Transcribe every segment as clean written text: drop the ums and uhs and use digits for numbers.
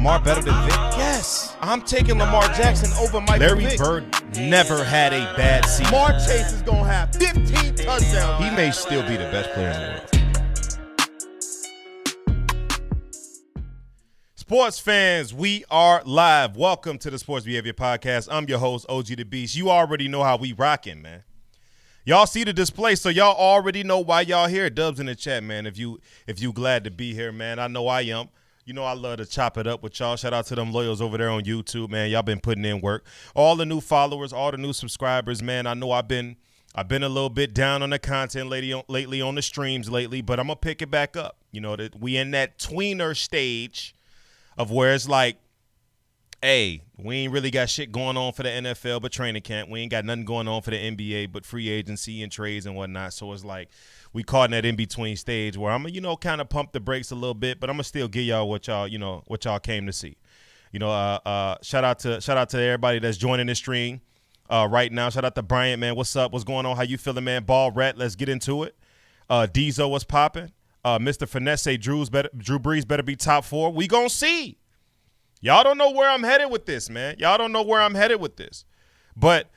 Lamar better than Vic? Yes. I'm taking Lamar Jackson over Michael Larry Vick. Bird never had a bad season. Lamar Chase is going to have 15 touchdowns. He may still be the best player in the world. Sports fans, we are live. Welcome to the Sports Behavior Podcast. I'm your host, OG the Beast. You already know how we rocking, man. Y'all see the display, so y'all already know why y'all here. Dubs in the chat, man. If you glad to be here, man, I know I am. You know I love to chop it up with y'all. Shout out to them loyals over there on YouTube, man. Y'all been putting in work. All the new followers, all the new subscribers, man. I know I've been a little bit down on the content lately on the streams lately, but I'm gonna pick it back up. You know that we in that tweener stage of where it's like, hey, we ain't really got shit going on for the NFL but training camp. We ain't got nothing going on for the NBA but free agency and trades and whatnot. So it's like we caught in that in-between stage where I'm going to, kind of pump the brakes a little bit, but I'm going to still give y'all what y'all came to see. Shout out to everybody that's joining the stream right now. Shout out to Bryant, man. What's up? What's going on? How you feeling, man? Ball Rat, let's get into it. Diesel, what's popping? Mr. Finesse say Drew Brees better be top 4. We gonna see. Y'all don't know where I'm headed with this, man. Y'all don't know where I'm headed with this. But,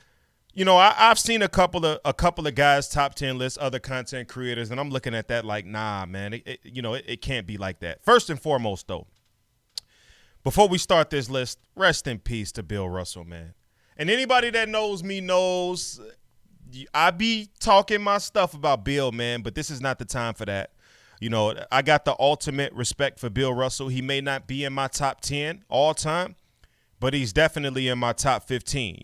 I've seen a couple of guys top 10 lists, other content creators, and I'm looking at that like, nah, man. It can't be like that. First and foremost, though, before we start this list, rest in peace to Bill Russell, man. And anybody that knows me knows I be talking my stuff about Bill, man, but this is not the time for that. I got the ultimate respect for Bill Russell. He may not be in my top 10 all time, but he's definitely in my top 15.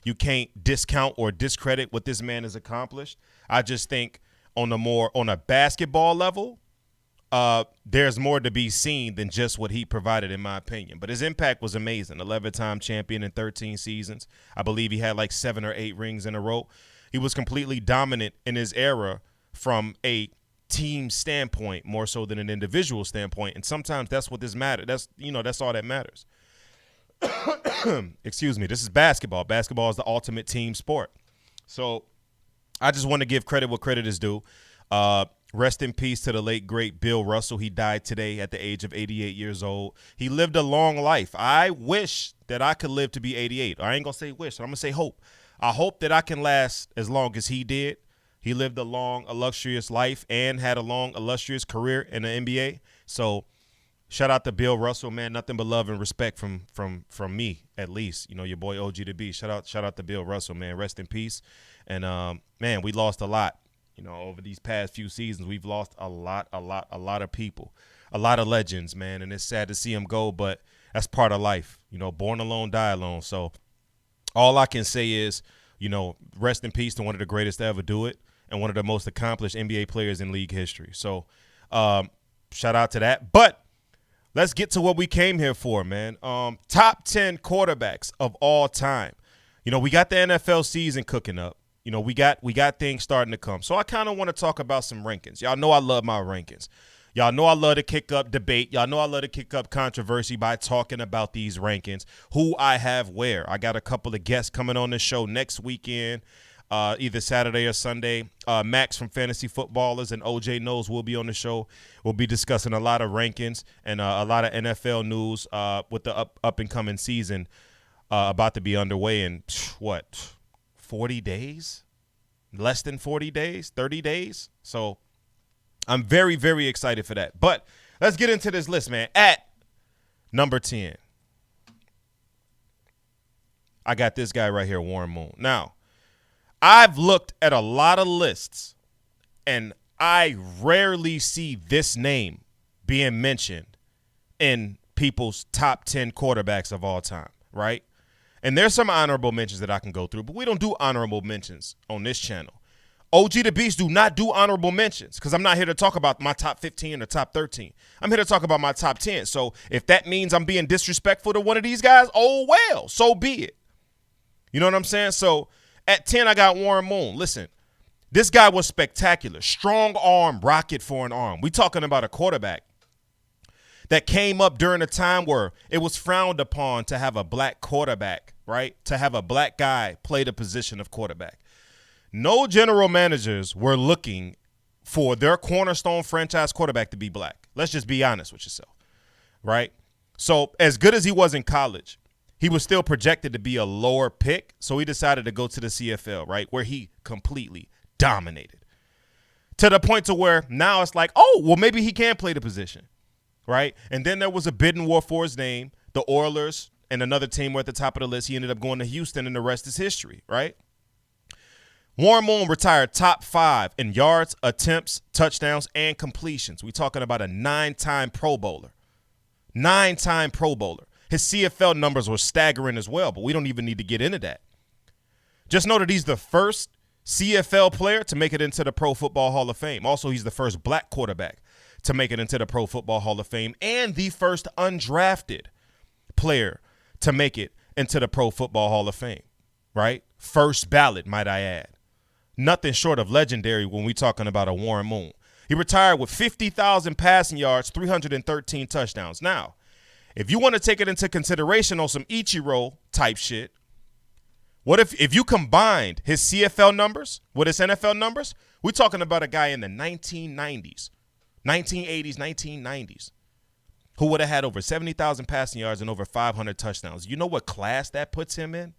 You can't discount or discredit what this man has accomplished. I just think on a basketball level, there's more to be seen than just what he provided, in my opinion. But his impact was amazing. 11-time champion in 13 seasons. I believe he had like 7 or 8 rings in a row. He was completely dominant in his era from a team standpoint more so than an individual standpoint, and sometimes that's what this matters. That's all that matters. Excuse me. This is basketball. Basketball is the ultimate team sport. So I just want to give credit what credit is due. Rest in peace to the late great Bill Russell. He died today at the age of 88 years old. He lived a long life. I wish that I could live to be 88. I ain't gonna say wish. I'm gonna say hope. I hope that I can last as long as he did. He lived a long, illustrious life and had a long, illustrious career in the NBA. So shout out to Bill Russell, man. Nothing but love and respect from me, at least. Your boy OG the B. Shout out to Bill Russell, man. Rest in peace. And, man, we lost a lot. Over these past few seasons, we've lost a lot of people, a lot of legends, man. And it's sad to see them go, but that's part of life. Born alone, die alone. So all I can say is, rest in peace to one of the greatest to ever do it and one of the most accomplished NBA players in league history. So shout out to that. But let's get to what we came here for, man. Top 10 quarterbacks of all time. We got the NFL season cooking up. We got things starting to come. So I kind of want to talk about some rankings. Y'all know I love my rankings. Y'all know I love to kick up debate. Y'all know I love to kick up controversy by talking about these rankings, who I have where. I got a couple of guests coming on the show next weekend, either Saturday or Sunday. Max from Fantasy Footballers and OJ Knows will be on the show. We'll be discussing a lot of rankings and a lot of NFL news with the up-and-coming season about to be underway in, 40 days? Less than 40 days? 30 days? So I'm very, very excited for that. But let's get into this list, man. At number 10, I got this guy right here, Warren Moon. Now, I've looked at a lot of lists, and I rarely see this name being mentioned in people's top 10 quarterbacks of all time, right? And there's some honorable mentions that I can go through, but we don't do honorable mentions on this channel. OG the Beast do not do honorable mentions because I'm not here to talk about my top 15 or top 13. I'm here to talk about my top 10. So if that means I'm being disrespectful to one of these guys, oh, well, so be it. You know what I'm saying? So at 10, I got Warren Moon. Listen, this guy was spectacular. Strong arm, rocket for an arm. We talking about a quarterback that came up during a time where it was frowned upon to have a black quarterback, right? To have a black guy play the position of quarterback. No general managers were looking for their cornerstone franchise quarterback to be black. Let's just be honest with yourself, right? So as good as he was in college, he was still projected to be a lower pick. So he decided to go to the CFL, right, where he completely dominated to the point to where now it's like, oh, well, maybe he can play the position, right? And then there was a bidding war for his name. The Oilers and another team were at the top of the list. He ended up going to Houston, and the rest is history, right? Warren Moon retired top 5 in yards, attempts, touchdowns, and completions. We're talking about a 9-time Pro Bowler. 9-time Pro Bowler. His CFL numbers were staggering as well, but we don't even need to get into that. Just know that he's the first CFL player to make it into the Pro Football Hall of Fame. Also, he's the first black quarterback to make it into the Pro Football Hall of Fame and the first undrafted player to make it into the Pro Football Hall of Fame, right? First ballot, might I add. Nothing short of legendary when we're talking about a Warren Moon. He retired with 50,000 passing yards, 313 touchdowns. Now, if you want to take it into consideration on some Ichiro type shit, what if you combined his CFL numbers with his NFL numbers? We're talking about a guy in the 1990s, 1980s, 1990s, who would have had over 70,000 passing yards and over 500 touchdowns. You know what class that puts him in?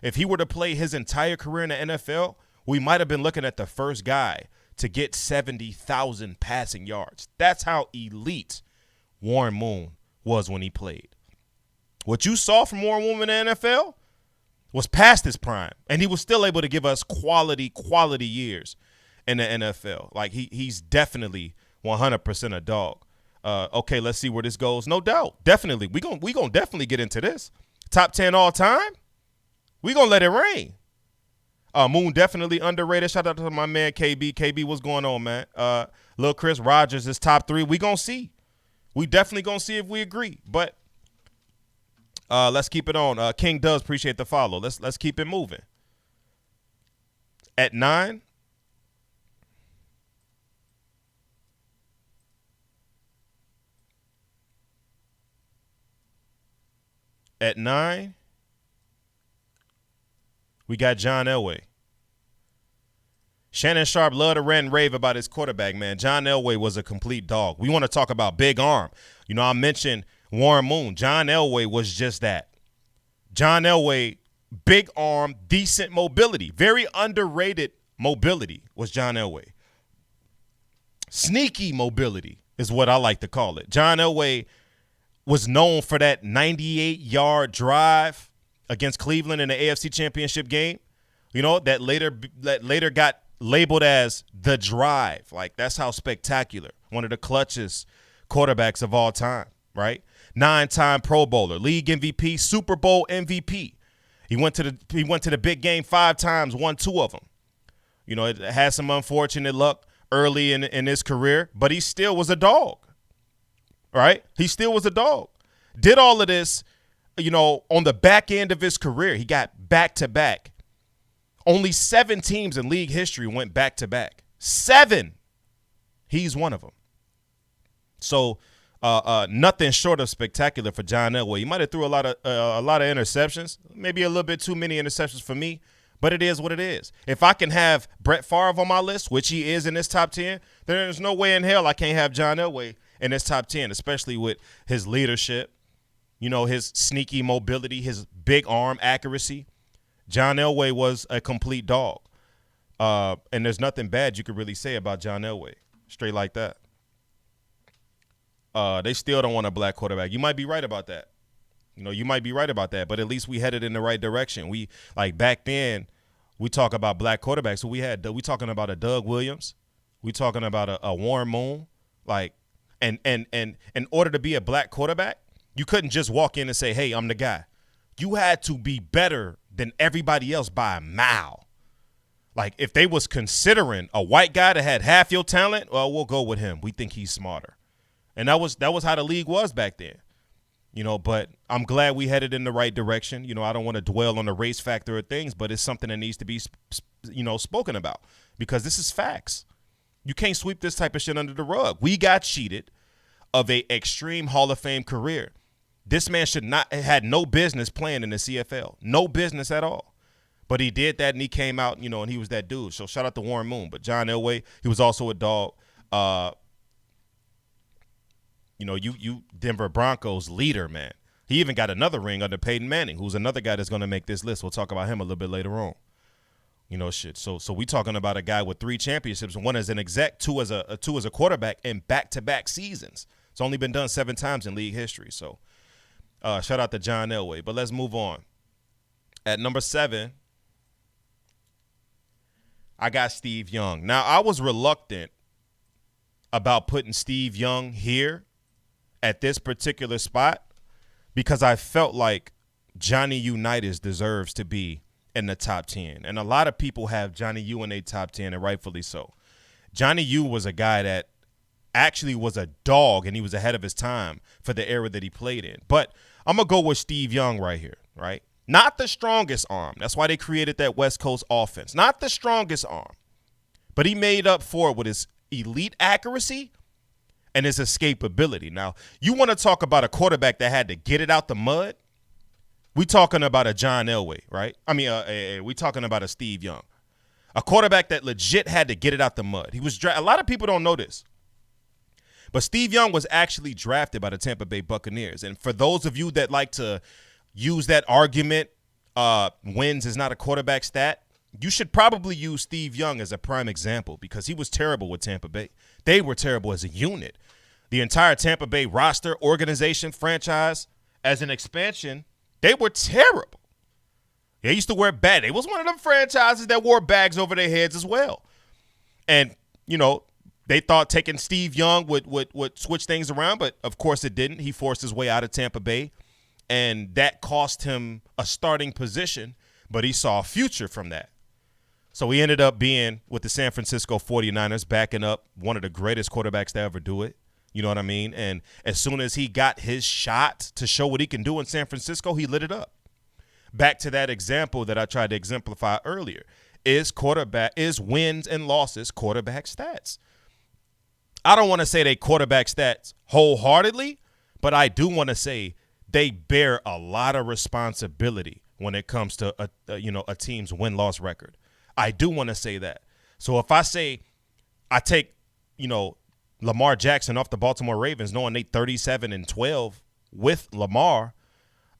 If he were to play his entire career in the NFL, we might have been looking at the first guy to get 70,000 passing yards. That's how elite Warren Moon was when he played. What you saw from Warren Moon in the NFL was past his prime, and he was still able to give us quality years in the NFL. Like, he's definitely 100% a dog. Okay, let's see where this goes. No doubt. Definitely. We gonna definitely get into this. Top 10 all time? We gonna let it rain. Moon definitely underrated. Shout out to my man KB. KB, what's going on, man? Lil Chris Rogers is top 3. We gonna see. We definitely gonna see if we agree. But let's keep it on. King does appreciate the follow. Let's keep it moving. At 9. At 9. We got John Elway. Shannon Sharp loved to rant and rave about his quarterback, man. John Elway was a complete dog. We want to talk about big arm. You know, I mentioned Warren Moon. John Elway was just that. John Elway, big arm, decent mobility. Very underrated mobility was John Elway. Sneaky mobility is what I like to call it. John Elway was known for that 98-yard drive against Cleveland in the AFC Championship game, you know, that later got labeled as the drive. Like, that's how spectacular. One of the clutchest quarterbacks of all time, right? 9-time Pro Bowler, league MVP, Super Bowl MVP. He went to the big game 5 times, won 2 of them. You know, it had some unfortunate luck early in his career, but he still was a dog, right? He still was a dog. Did all of this, you know, on the back end of his career. He got back-to-back. Only 7 teams in league history went back-to-back. 7. He's one of them. So nothing short of spectacular for John Elway. He might have threw a lot of interceptions, maybe a little bit too many interceptions for me, but it is what it is. If I can have Brett Favre on my list, which he is in this top 10, then there's no way in hell I can't have John Elway in this top 10, especially with his leadership, you know, his sneaky mobility, his big arm accuracy. John Elway was a complete dog. And there's nothing bad you could really say about John Elway. Straight like that. They still don't want a black quarterback. You might be right about that. You know, you might be right about that. But at least we headed in the right direction. We, like, back then, we talk about black quarterbacks. So we talking about a Doug Williams. We talking about a Warren Moon. Like, and in order to be a black quarterback, you couldn't just walk in and say, hey, I'm the guy. You had to be better than everybody else by a mile. Like, if they was considering a white guy that had half your talent, well, we'll go with him. We think he's smarter. And that was how the league was back then. You know, but I'm glad we headed in the right direction. You know, I don't want to dwell on the race factor of things, but it's something that needs to be, you know, spoken about because this is facts. You can't sweep this type of shit under the rug. We got cheated of a extreme Hall of Fame career. This man had no business playing in the CFL. No business at all. But he did that, and he came out, you know, and he was that dude. So shout out to Warren Moon. But John Elway, he was also a dog. you Denver Broncos leader, man. He even got another ring under Peyton Manning, who's another guy that's going to make this list. We'll talk about him a little bit later on. So we talking about a guy with 3 championships, one as an exec, two as a quarterback, in back-to-back seasons. It's only been done 7 times in league history. So shout out to John Elway. But let's move on. At number 7, I got Steve Young. Now, I was reluctant about putting Steve Young here at this particular spot because I felt like Johnny Unitas deserves to be in the top 10. And a lot of people have Johnny U in their top 10, and rightfully so. Johnny U was a guy that actually was a dog, and he was ahead of his time for the era that he played in. But I'm going to go with Steve Young right here, right? Not the strongest arm. That's why they created that West Coast offense. Not the strongest arm. But he made up for it with his elite accuracy and his escapability. Now, you want to talk about a quarterback that had to get it out the mud? We talking about a John Elway, right? I mean, we talking about a Steve Young, a quarterback that legit had to get it out the mud. He was a lot of people don't know this, but Steve Young was actually drafted by the Tampa Bay Buccaneers. And for those of you that like to use that argument, wins is not a quarterback stat, you should probably use Steve Young as a prime example because he was terrible with Tampa Bay. They were terrible as a unit. The entire Tampa Bay roster, organization, franchise, as an expansion, they were terrible. They used to wear bags. They was one of them franchises that wore bags over their heads as well. And, they thought taking Steve Young would switch things around, but of course it didn't. He forced his way out of Tampa Bay, and that cost him a starting position, but he saw a future from that. So he ended up being with the San Francisco 49ers, backing up one of the greatest quarterbacks to ever do it. You know what I mean? And as soon as he got his shot to show what he can do in San Francisco, he lit it up. Back to that example that I tried to exemplify earlier. Is wins and losses quarterback stats? I don't want to say they quarterback stats wholeheartedly, but I do want to say they bear a lot of responsibility when it comes to a team's win-loss record. I do want to say that. So if I say I take, Lamar Jackson off the Baltimore Ravens, knowing they 37-12 with Lamar,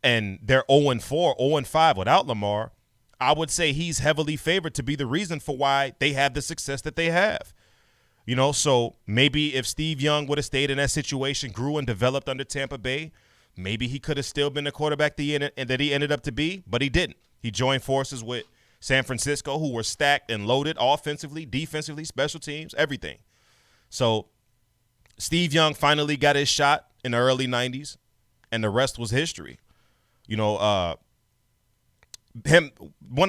and they're 0-4, 0-5 without Lamar, I would say he's heavily favored to be the reason for why they have the success that they have. So maybe if Steve Young would have stayed in that situation, grew and developed under Tampa Bay, maybe he could have still been the quarterback that he ended up to be, but he didn't. He joined forces with San Francisco, who were stacked and loaded offensively, defensively, special teams, everything. So Steve Young finally got his shot in the early 90s, and the rest was history. When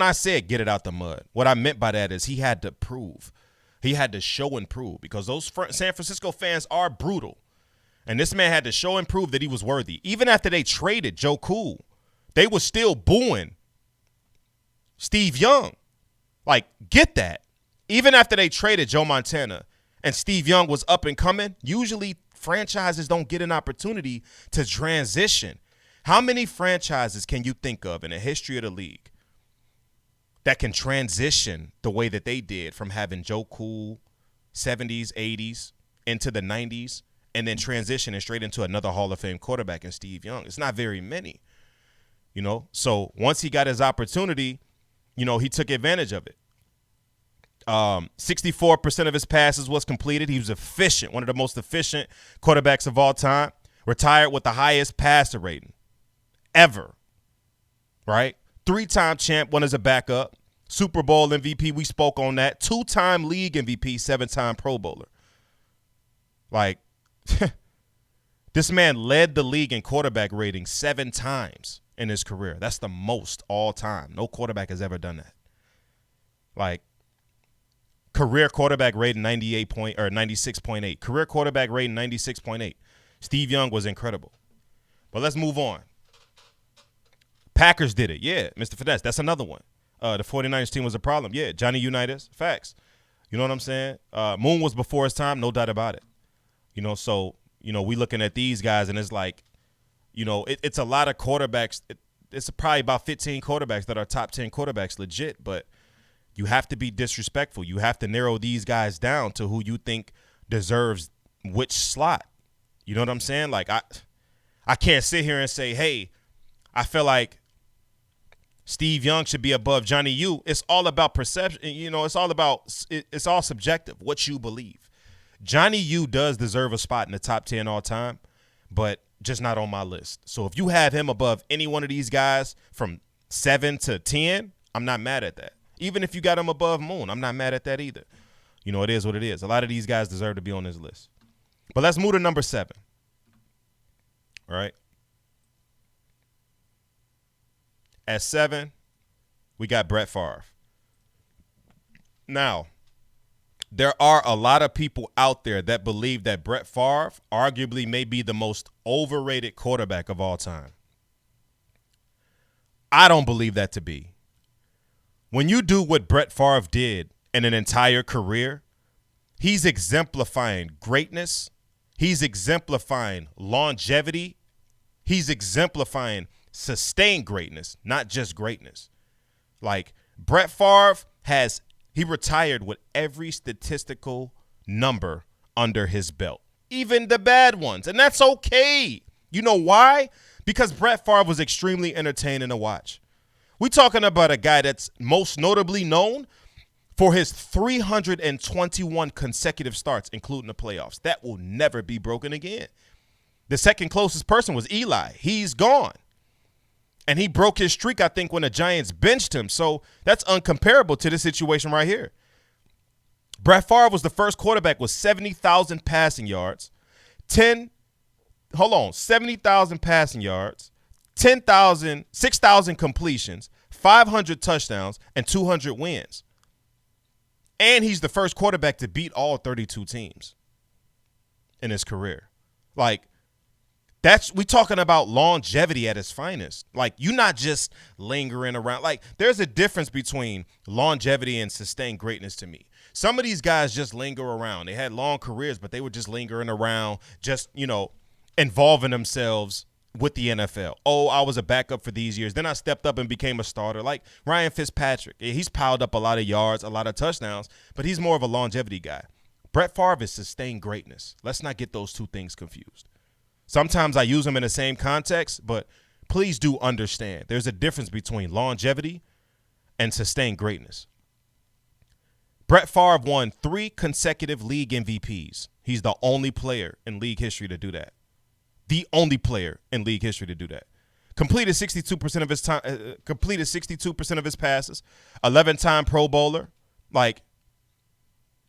I said get it out the mud, what I meant by that is he had to prove. He had to show and prove because those San Francisco fans are brutal. And this man had to show and prove that he was worthy. Even after they traded Joe Cool, they were still booing Steve Young. Like, get that. Even after they traded Joe Montana and Steve Young was up and coming, usually franchises don't get an opportunity to transition. How many franchises can you think of in the history of the league that can transition the way that they did from having Joe Cool, 70s, 80s, into the 90s, and then transitioning straight into another Hall of Fame quarterback in Steve Young? It's not very many, So once he got his opportunity, he took advantage of it. 64% of his passes was completed. He was efficient, one of the most efficient quarterbacks of all time. Retired with the highest passer rating ever, right? 3-time champ, one as a backup. Super Bowl MVP, we spoke on that. 2-time league MVP, 7-time Pro Bowler. Like, this man led the league in quarterback rating 7 times in his career. That's the most all time. No quarterback has ever done that. Like, career quarterback rating 96.8. Career quarterback rating 96.8. Steve Young was incredible. But let's move on. Packers did it. Yeah, Mr. Finesse. That's another one. The 49ers team was a problem. Yeah, Johnny Unitas. Facts. You know what I'm saying? Moon was before his time, no doubt about it. So, we looking at these guys, and it's like, it's a lot of quarterbacks. It's probably about 15 quarterbacks that are top 10 quarterbacks legit, but you have to be disrespectful. You have to narrow these guys down to who you think deserves which slot. You know what I'm saying? Like, I can't sit here and say, hey, I feel like Steve Young should be above Johnny U. It's all about perception. You know, it's all subjective, what you believe. Johnny U does deserve a spot in the top 10 all time, but just not on my list. So if you have him above any one of these guys from 7 to 10, I'm not mad at that. Even if you got him above Moon, I'm not mad at that either. You know, it is what it is. A lot of these guys deserve to be on this list. But let's move to number 7. All right. At 7, we got Brett Favre. Now, there are a lot of people out there that believe that Brett Favre arguably may be the most overrated quarterback of all time. I don't believe that to be. When you do what Brett Favre did in an entire career, he's exemplifying greatness. He's exemplifying longevity. He's exemplifying sustained greatness, not just greatness. Like, Brett Favre he retired with every statistical number under his belt, even the bad ones. And that's okay. You know why? Because Brett Favre was extremely entertaining to watch. We're talking about a guy that's most notably known for his 321 consecutive starts, including the playoffs. That will never be broken again. The second closest person was Eli. He's gone. And he broke his streak, I think, when the Giants benched him. So that's uncomparable to this situation right here. Brett Favre was the first quarterback with 70,000 passing yards, 70,000 passing yards, 6,000 completions, 500 touchdowns, and 200 wins. And he's the first quarterback to beat all 32 teams in his career. Like, we talking about longevity at its finest. Like, you're not just lingering around. Like, there's a difference between longevity and sustained greatness to me. Some of these guys just linger around. They had long careers, but they were just lingering around, just, involving themselves with the NFL. Oh, I was a backup for these years. Then I stepped up and became a starter. Like Ryan Fitzpatrick. He's piled up a lot of yards, a lot of touchdowns, but he's more of a longevity guy. Brett Favre is sustained greatness. Let's not get those two things confused. Sometimes I use them in the same context, but please do understand there's a difference between longevity and sustained greatness. Brett Favre won 3 consecutive league MVPs. He's the only player in league history to do that. The only player in league history to do that. Completed 62% of his time. Completed 62% of his passes. 11-time Pro Bowler. Like,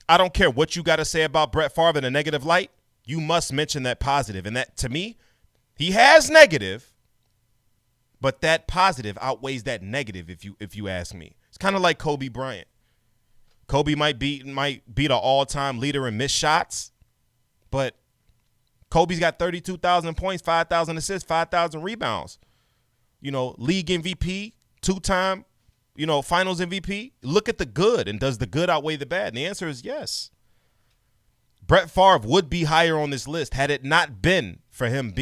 I don't care what you got to say about Brett Favre in a negative light. You must mention that positive. And that, to me, he has negative, but that positive outweighs that negative if you ask me. It's kind of like Kobe Bryant. Kobe might be the all-time leader in missed shots, but Kobe's got 32,000 points, 5,000 assists, 5,000 rebounds. League MVP, 2-time, finals MVP. Look at the good, and does the good outweigh the bad? And the answer is yes. Brett Favre would be higher on this list had it not been for him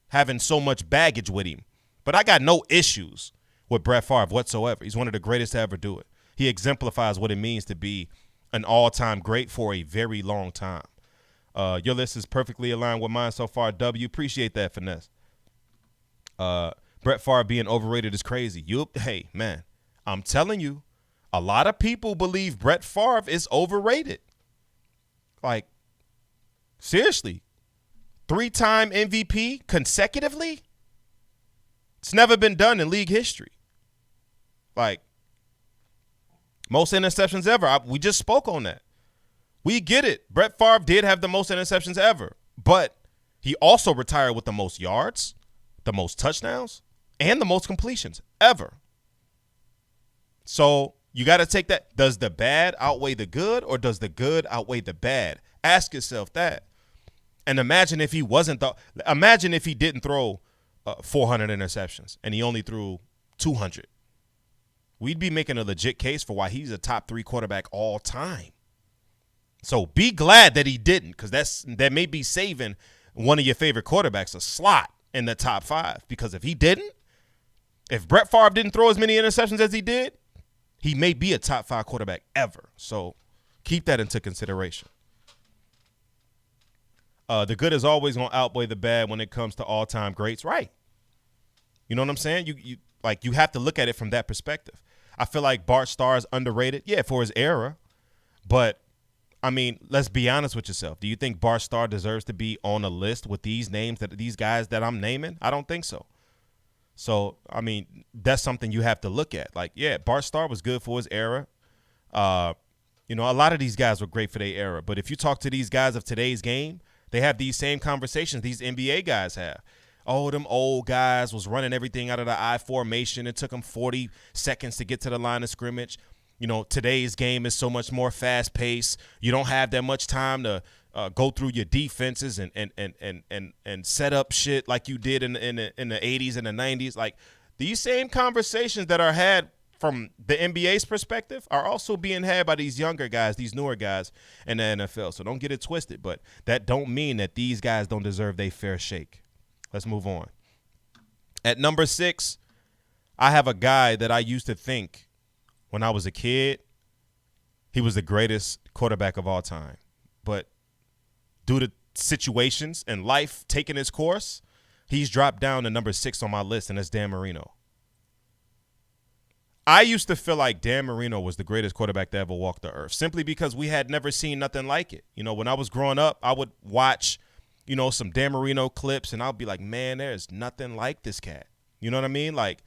having so much baggage with him. But I got no issues with Brett Favre whatsoever. He's one of the greatest to ever do it. He exemplifies what it means to be an all-time great for a very long time. Your list is perfectly aligned with mine so far, W. Appreciate that, Finesse. Brett Favre being overrated is crazy. Hey, man, I'm telling you, a lot of people believe Brett Favre is overrated. Like, seriously, 3-time MVP consecutively? It's never been done in league history. Like, most interceptions ever. We just spoke on that. We get it. Brett Favre did have the most interceptions ever, but he also retired with the most yards, the most touchdowns, and the most completions ever. So you got to take that. Does the bad outweigh the good, or does the good outweigh the bad? Ask yourself that. And imagine if he didn't throw 400 interceptions and he only threw 200. We'd be making a legit case for why he's a top 3 quarterback all time. So be glad that he didn't, because that may be saving one of your favorite quarterbacks a slot in the top 5. Because if Brett Favre didn't throw as many interceptions as he did, he may be a top 5 quarterback ever. So keep that into consideration. The good is always going to outweigh the bad when it comes to all-time greats, right? You know what I'm saying? You have to look at it from that perspective. I feel like Bart Starr is underrated, for his era. But, I mean, let's be honest with yourself. Do you think Bart Starr deserves to be on a list with these names, these guys that I'm naming? I don't think so. So, I mean, that's something you have to look at. Like, Bart Starr was good for his era. A lot of these guys were great for their era. But if you talk to these guys of today's game, they have these same conversations these NBA guys have. Oh, them old guys was running everything out of the I formation. It took them 40 seconds to get to the line of scrimmage. Today's game is so much more fast-paced. You don't have that much time to go through your defenses and set up shit like you did in the 80s and the 90s. Like, these same conversations that are had from the NBA's perspective are also being had by these younger guys, these newer guys in the NFL. So don't get it twisted. But that don't mean that these guys don't deserve their fair shake. Let's move on. At number 6, I have a guy that I used to think when I was a kid, he was the greatest quarterback of all time. But due to situations and life taking its course, he's dropped down to number 6 on my list, and that's Dan Marino. I used to feel like Dan Marino was the greatest quarterback to ever walk the earth, simply because we had never seen nothing like it. When I was growing up, I would watch some Dan Marino clips, and I'll be like, man, there's nothing like this cat. You know what I mean? Like,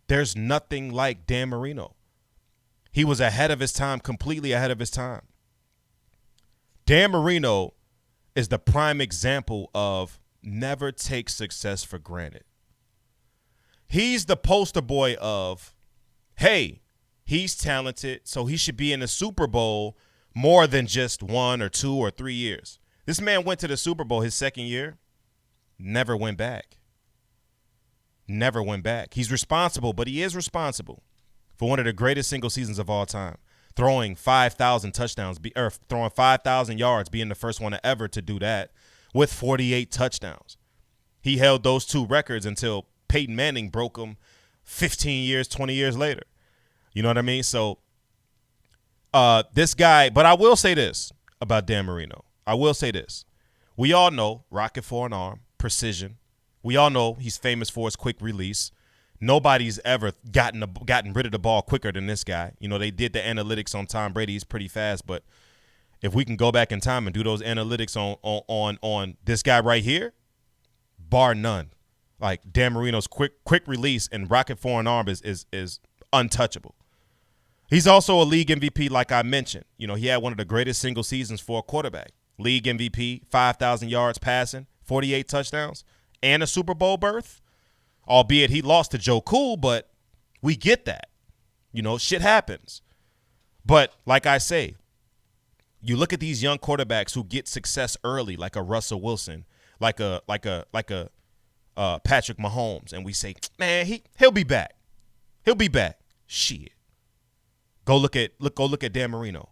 there's nothing like Dan Marino. He was ahead of his time, completely ahead of his time. Dan Marino is the prime example of never take success for granted. He's the poster boy of, hey, he's talented, so he should be in the Super Bowl more than just 1 or 2 or 3 years. This man went to the Super Bowl his second year, never went back. Never went back. He's responsible, but he is responsible for one of the greatest single seasons of all time, throwing 5,000 touchdowns, or throwing 5,000 yards, being the first one ever to do that with 48 touchdowns. He held those 2 records until Peyton Manning broke them 15 years, 20 years later. You know what I mean? So this guy, but I will say this about Dan Marino. I will say this. We all know rocket for an arm, precision. We all know he's famous for his quick release. Nobody's ever gotten rid of the ball quicker than this guy. They did the analytics on Tom Brady. He's pretty fast, but if we can go back in time and do those analytics on this guy right here, bar none. Like, Dan Marino's quick release and rocket for an arm is untouchable. He's also a league MVP, like I mentioned. He had one of the greatest single seasons for a quarterback. League MVP, 5,000 yards passing, 48 touchdowns, and a Super Bowl berth. Albeit he lost to Joe Cool, but we get that. Shit happens. But like I say, you look at these young quarterbacks who get success early, like a Russell Wilson, like a Patrick Mahomes, and we say, man, he'll be back. He'll be back. Shit. Go look at Dan Marino.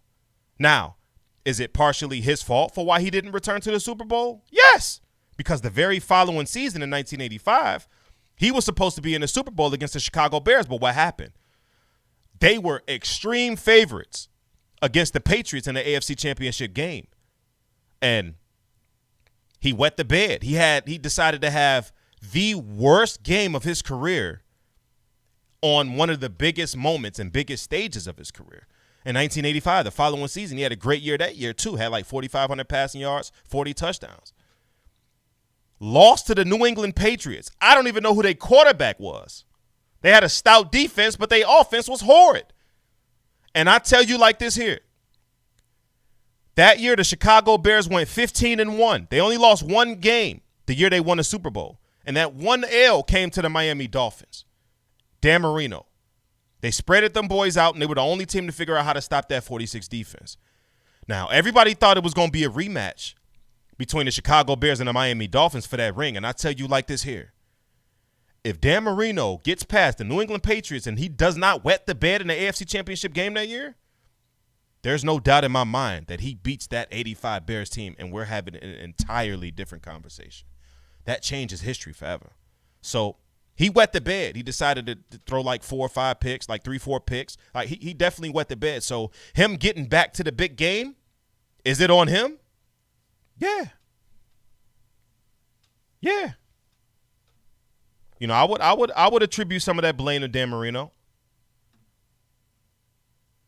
Now, is it partially his fault for why he didn't return to the Super Bowl? Yes, because the very following season in 1985, he was supposed to be in the Super Bowl against the Chicago Bears, but what happened? They were extreme favorites against the Patriots in the AFC Championship game, and he wet the bed. He decided to have the worst game of his career on one of the biggest moments and biggest stages of his career. In 1985, the following season, he had a great year that year too. Had like 4,500 passing yards, 40 touchdowns. Lost to the New England Patriots. I don't even know who their quarterback was. They had a stout defense, but their offense was horrid. And I tell you like this here. That year, the Chicago Bears went 15-1. They only lost one game the year they won the Super Bowl. And that one L came to the Miami Dolphins. Dan Marino. They spreaded them boys out, and they were the only team to figure out how to stop that 46 defense. Now, everybody thought it was going to be a rematch between the Chicago Bears and the Miami Dolphins for that ring. And I tell you like this here. If Dan Marino gets past the New England Patriots and he does not wet the bed in the AFC Championship game that year, there's no doubt in my mind that he beats that 85 Bears team, and we're having an entirely different conversation. That changes history forever. So he wet the bed. He decided to throw like 4 or 5 picks, like 3-4 picks. Like he definitely wet the bed. So him getting back to the big game, is it on him? Yeah. Yeah. You know, I would attribute some of that blame to Dan Marino.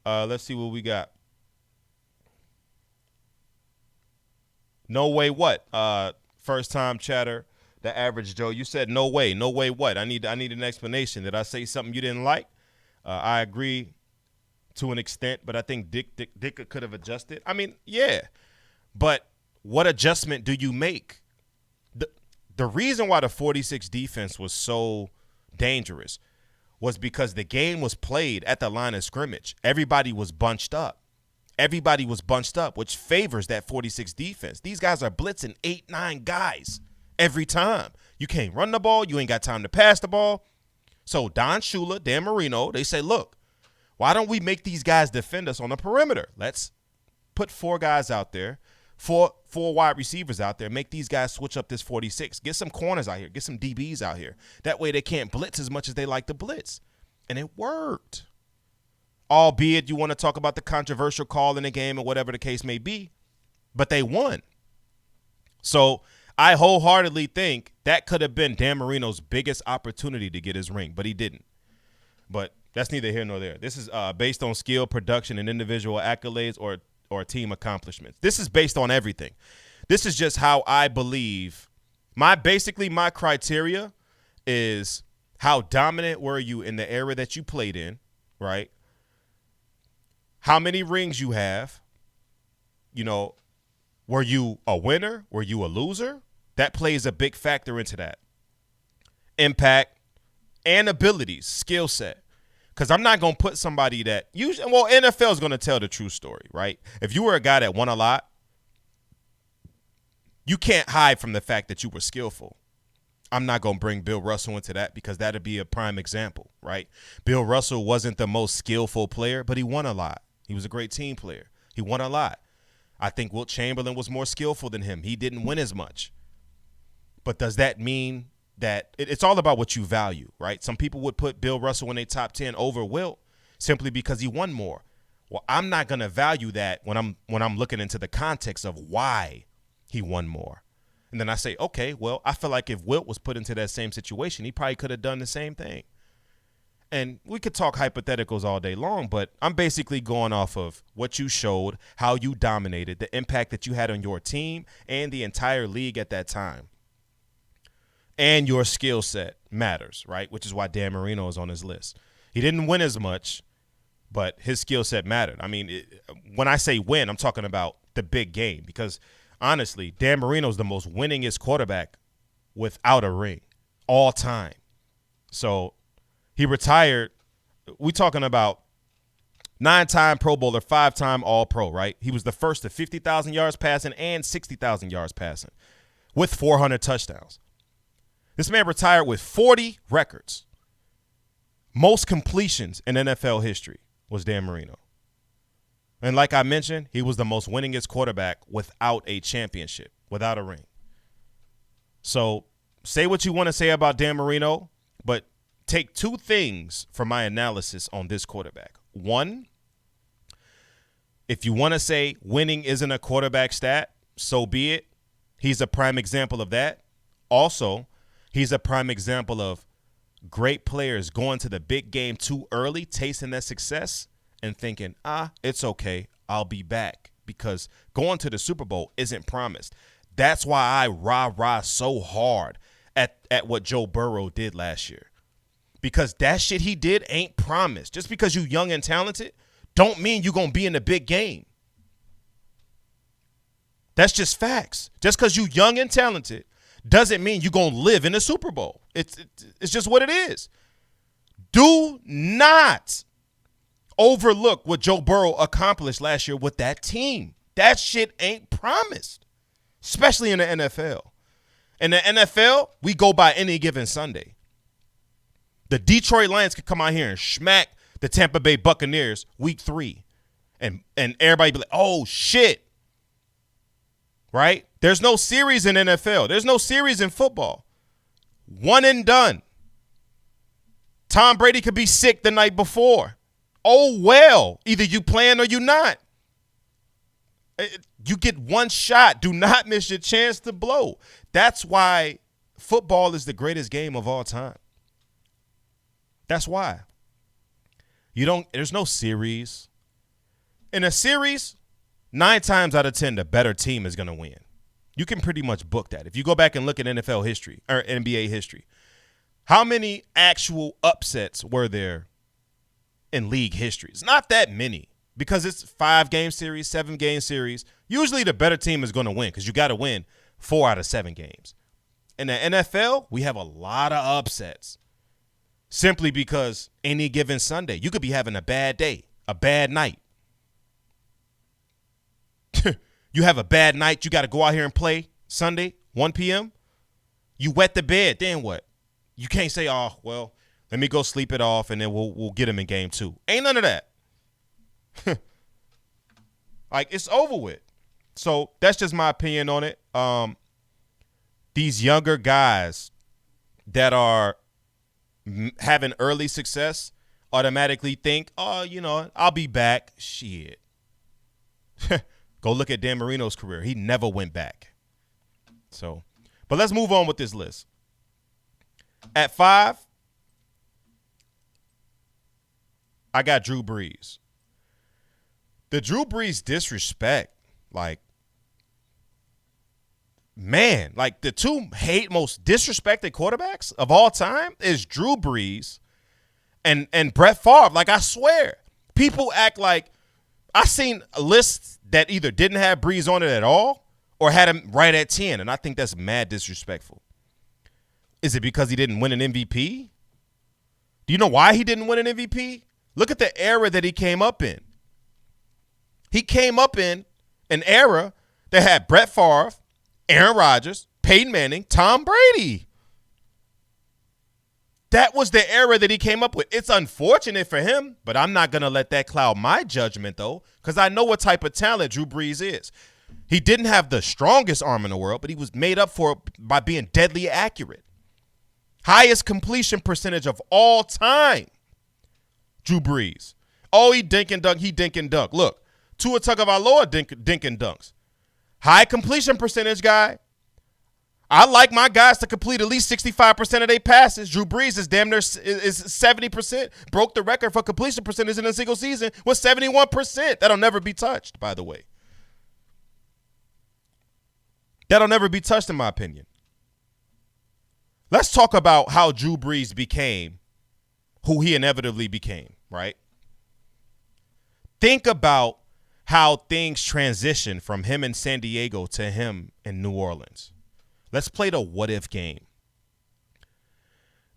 Let's see what we got. No way what? First time chatter, the average Joe. You said no way what? I need an explanation. Did I say something you didn't like? I agree to an extent, but I think Dick could have adjusted. I mean, yeah. But what adjustment do you make? The reason why the 46 defense was so dangerous was because the game was played at the line of scrimmage. Everybody was bunched up. Which favors that 46 defense. These guys are blitzing 8-9 guys every time. You can't run the ball. You ain't got time to pass the ball. So Don Shula, Dan Marino, they say, look, why don't we make these guys defend us on the perimeter? Let's put 4 guys out there, four wide receivers out there, make these guys switch up this 46. Get some corners out here. Get some DBs out here. That way they can't blitz as much as they like to blitz. And it worked. Albeit you want to talk about the controversial call in the game or whatever the case may be, but they won. So I wholeheartedly think that could have been Dan Marino's biggest opportunity to get his ring, but he didn't. But that's neither here nor there. This is based on skill, production, and individual accolades or team accomplishments. This is based on everything. This is just how I believe. My criteria is how dominant were you in the era that you played in, right? How many rings you have. You know, were you a winner? Were you a loser? That plays a big factor into that. Impact and abilities, skill set. Because I'm not going to put somebody that usually, well, NFL is going to tell the true story, right? If you were a guy that won a lot, you can't hide from the fact that you were skillful. I'm not going to bring Bill Russell into that because that would be a prime example, right? Bill Russell wasn't the most skillful player, but he won a lot. He was a great team player. He won a lot. I think Wilt Chamberlain was more skillful than him. He didn't win as much. But does that mean that it's all about what you value, right? Some people would put Bill Russell in their top 10 over Wilt simply because he won more. Well, I'm not going to value that when I'm looking into the context of why he won more. And then I say, okay, well, I feel like if Wilt was put into that same situation, he probably could have done the same thing. And we could talk hypotheticals all day long, but I'm basically going off of what you showed, how you dominated, the impact that you had on your team and the entire league at that time. And your skill set matters, right? Which is why Dan Marino is on his list. He didn't win as much, but his skill set mattered. I mean, when I say win, I'm talking about the big game because, honestly, Dan Marino is the most winningest quarterback without a ring all time. So he retired. We're talking about 9-time Pro Bowler, 5-time All-Pro, right? He was the first to 50,000 yards passing and 60,000 yards passing with 400 touchdowns. This man retired with 40 records. Most completions in NFL history was Dan Marino. And like I mentioned, he was the most winningest quarterback without a championship, without a ring. So say what you want to say about Dan Marino, but take 2 things from my analysis on this quarterback. One, if you want to say winning isn't a quarterback stat, so be it. He's a prime example of that. Also, he's a prime example of great players going to the big game too early, tasting that success, and thinking, it's okay, I'll be back. Because going to the Super Bowl isn't promised. That's why I rah-rah so hard at what Joe Burrow did last year. Because that shit he did ain't promised. Just because you young and talented don't mean you're going to be in the big game. That's just facts. Just because you young and talented doesn't mean you're going to live in the Super Bowl. It's just what it is. Do not overlook what Joe Burrow accomplished last year with that team. That shit ain't promised, especially in the NFL. In the NFL, we go by any given Sunday. The Detroit Lions could come out here and smack the Tampa Bay Buccaneers week 3. And everybody be like, oh, shit. Right? There's no series in NFL. There's no series in football. One and done. Tom Brady could be sick the night before. Oh, well. Either you playing or you not. You get one shot. Do not miss your chance to blow. That's why football is the greatest game of all time. That's why. There's no series. In a series, 9 times out of 10, the better team is going to win. You can pretty much book that. If you go back and look at NFL history or NBA history, how many actual upsets were there in league history? It's not that many because it's 5-game series, 7-game series. Usually the better team is going to win because you got to win 4 out of 7 games. In the NFL, we have a lot of upsets simply because any given Sunday, you could be having a bad day, a bad night. You have a bad night, you got to go out here and play Sunday, 1 p.m. You wet the bed, then what? You can't say, oh, well, let me go sleep it off and then we'll get him in game 2. Ain't none of that. Like, it's over with. So that's just my opinion on it. These younger guys that are having early success automatically think, oh, I'll be back. Shit. Go look at Dan Marino's career. He never went back. So, but let's move on with this list. At 5, I got Drew Brees. The Drew Brees disrespect, like, man, like the two most disrespected quarterbacks of all time is Drew Brees and Brett Favre. Like, I swear, people act like I seen lists that either didn't have Brees on it at all or had him right at 10, and I think that's mad disrespectful. Is it because he didn't win an MVP? Do you know why he didn't win an MVP? Look at the era that he came up in. He came up in an era that had Brett Favre, Aaron Rodgers, Peyton Manning, Tom Brady. That was the era that he came up with. It's unfortunate for him, but I'm not going to let that cloud my judgment, though, because I know what type of talent Drew Brees is. He didn't have the strongest arm in the world, but he was made up for it by being deadly accurate. Highest completion percentage of all time, Drew Brees. Oh, he dink and dunk. Look, Tua Tagovailoa dink and dunks. High completion percentage guy. I like my guys to complete at least 65% of their passes. Drew Brees is damn near is 70%. Broke the record for completion percentage in a single season with 71%. That'll never be touched, by the way. That'll never be touched, in my opinion. Let's talk about how Drew Brees became who he inevitably became, right? Think about how things transitioned from him in San Diego to him in New Orleans. Let's play the what-if game.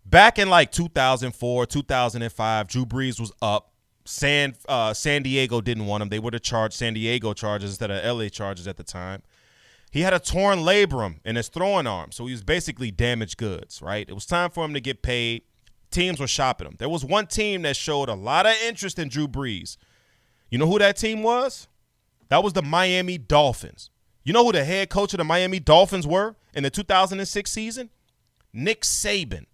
Back in like 2004, 2005, Drew Brees was up. San Diego didn't want him. They would have San Diego Chargers instead of LA Chargers at the time. He had a torn labrum in his throwing arm, so he was basically damaged goods, right? It was time for him to get paid. Teams were shopping him. There was one team that showed a lot of interest in Drew Brees. You know who that team was? That was the Miami Dolphins. You know who the head coach of the Miami Dolphins were in the 2006 season? Nick Saban.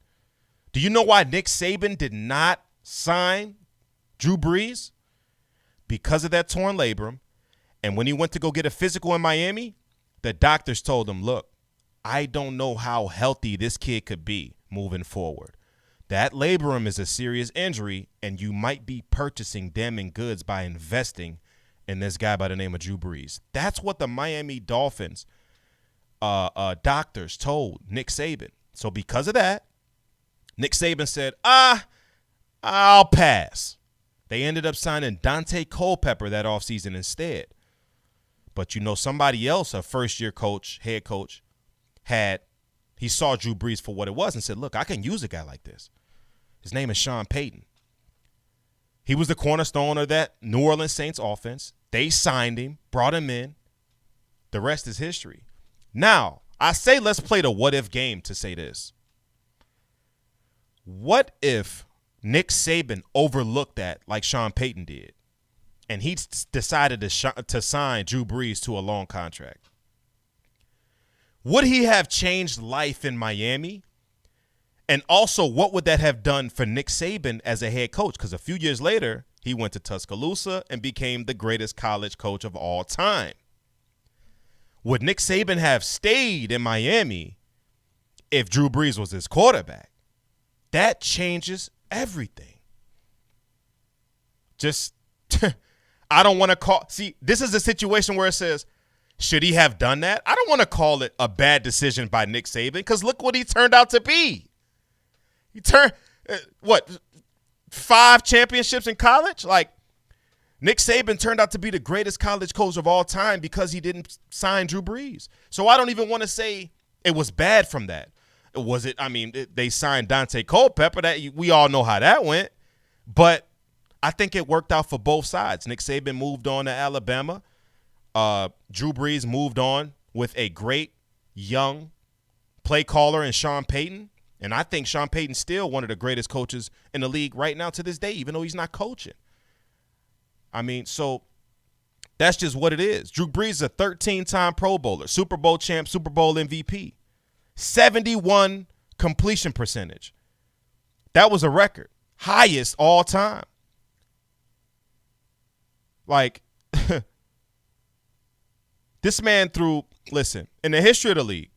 Do you know why Nick Saban did not sign Drew Brees? Because of that torn labrum. And when he went to go get a physical in Miami, the doctors told him, look, I don't know how healthy this kid could be moving forward. That labrum is a serious injury, and you might be purchasing damning goods by investing in this guy by the name of Drew Brees. That's what the Miami Dolphins doctors told Nick Saban. So because of that, Nick Saban said, I'll pass. They ended up signing Dante Culpepper that offseason instead. But you know, somebody else, a first-year head coach, he saw Drew Brees for what it was and said, look, I can use a guy like this. His name is Sean Payton. He was the cornerstone of that New Orleans Saints offense. They signed him, brought him in. The rest is history. Now, I say let's play the what-if game to say this. What if Nick Saban overlooked that like Sean Payton did, and he decided to sign Drew Brees to a long contract? Would he have changed life in Miami? And also, what would that have done for Nick Saban as a head coach? Because a few years later, he went to Tuscaloosa and became the greatest college coach of all time. Would Nick Saban have stayed in Miami if Drew Brees was his quarterback. That changes everything. Just, I don't want to call. See, this is a situation where it says, should he have done that? I don't want to call it a bad decision by Nick Saban because look what he turned out to be. He turned, 5 championships in college? Like, Nick Saban turned out to be the greatest college coach of all time because he didn't sign Drew Brees. So I don't even want to say it was bad from that. They signed Dante Culpepper. That we all know how that went. But I think it worked out for both sides. Nick Saban moved on to Alabama. Drew Brees moved on with a great young play caller in Sean Payton. And I think Sean Payton's still one of the greatest coaches in the league right now to this day, even though he's not coaching. So that's just what it is. Drew Brees is a 13-time Pro Bowler, Super Bowl champ, Super Bowl MVP. 71 completion percentage. That was a record. Highest all time. Like, this man in the history of the league,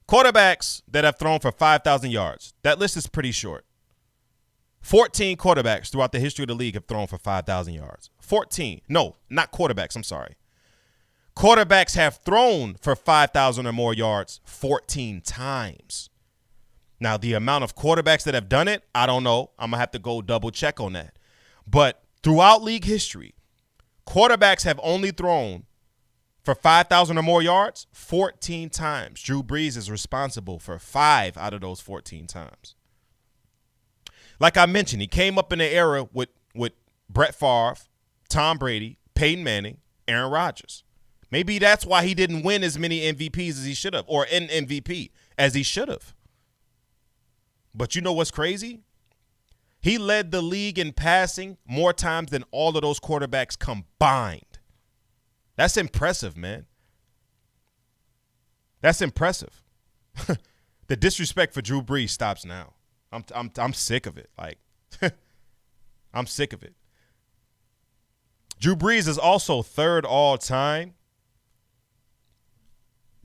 quarterbacks that have thrown for 5,000 yards, that list is pretty short. 14 quarterbacks throughout the history of the league have thrown for 5,000 yards. 14. No, not quarterbacks. I'm sorry. Quarterbacks have thrown for 5,000 or more yards 14 times. Now, the amount of quarterbacks that have done it, I don't know. I'm going to have to go double check on that. But throughout league history, quarterbacks have only thrown for 5,000 or more yards 14 times. Drew Brees is responsible for 5 out of those 14 times. Like I mentioned, he came up in the era with Brett Favre, Tom Brady, Peyton Manning, Aaron Rodgers. Maybe that's why he didn't win as many MVPs as he should have, or an MVP as he should have. But you know what's crazy? He led the league in passing more times than all of those quarterbacks combined. That's impressive, man. That's impressive. The disrespect for Drew Brees stops now. I'm sick of it. Like, I'm sick of it. Drew Brees is also third all time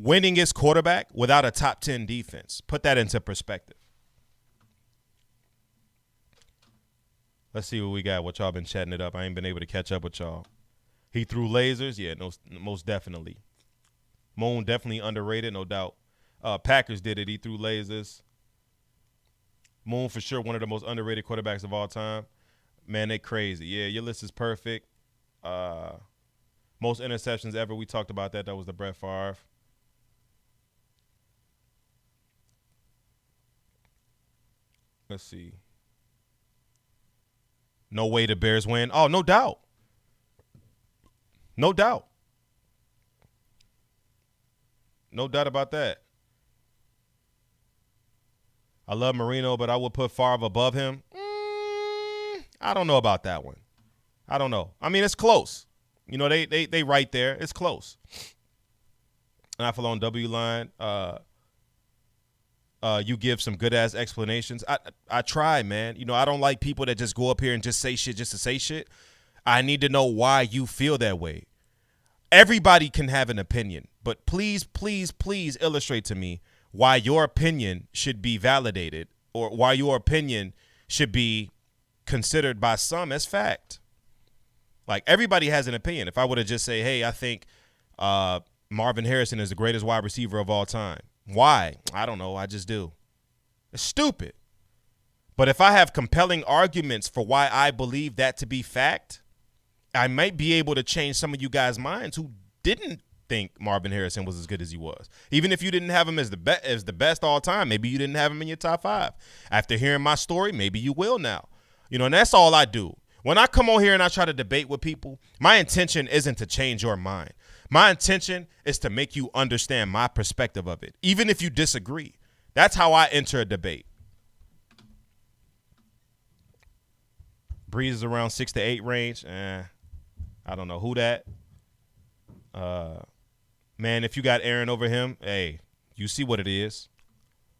winningest quarterback without a top 10 defense. Put that into perspective. Let's see what we got, what y'all been chatting it up. I ain't been able to catch up with y'all. He threw lasers? Yeah, no, most definitely. Moon definitely underrated, no doubt. Packers did it. He threw lasers. Moon for sure one of the most underrated quarterbacks of all time. Man, they crazy. Yeah, your list is perfect. Most interceptions ever. We talked about that. That was the Brett Favre. Let's see. No way the Bears win. Oh, no doubt. No doubt. No doubt about that. I love Marino, but I would put Favre above him. I don't know about that one. I don't know. I mean, it's close. You know, they right there. It's close. And I follow on W line. You give some good-ass explanations. I try, man. You know, I don't like people that just go up here and just say shit just to say shit. I need to know why you feel that way. Everybody can have an opinion, but please, please, please illustrate to me why your opinion should be validated or why your opinion should be considered by some as fact. Like, everybody has an opinion. If I were to just say, hey, I think Marvin Harrison is the greatest wide receiver of all time. Why? I don't know. I just do. It's stupid. But if I have compelling arguments for why I believe that to be fact, I might be able to change some of you guys' minds who didn't think Marvin Harrison was as good as he was. Even if you didn't have him as the best all time, maybe you didn't have him in your top 5. After hearing my story, maybe you will now. You know, and that's all I do. When I come on here and I try to debate with people, my intention isn't to change your mind. My intention is to make you understand my perspective of it, even if you disagree. That's how I enter a debate. Brees is around 6 to 8 range. I don't know who that. Man, if you got Aaron over him, hey, you see what it is.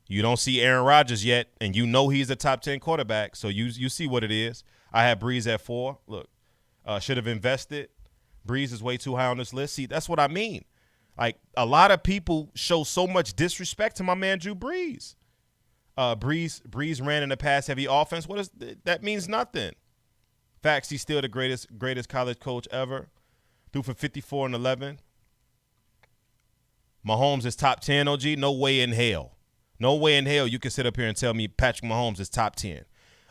You don't see Aaron Rodgers yet, and you know he's a top 10 quarterback, so you see what it is. I had Brees at 4. Look, should have invested. Brees is way too high on this list. See, that's what I mean. Like, a lot of people show so much disrespect to my man Drew Brees. Brees ran in a pass-heavy offense. What is that? Means nothing. Facts, he's still the greatest college coach ever. Threw for 54 and 11. Mahomes is top 10, OG? No way in hell. No way in hell you can sit up here and tell me Patrick Mahomes is top 10.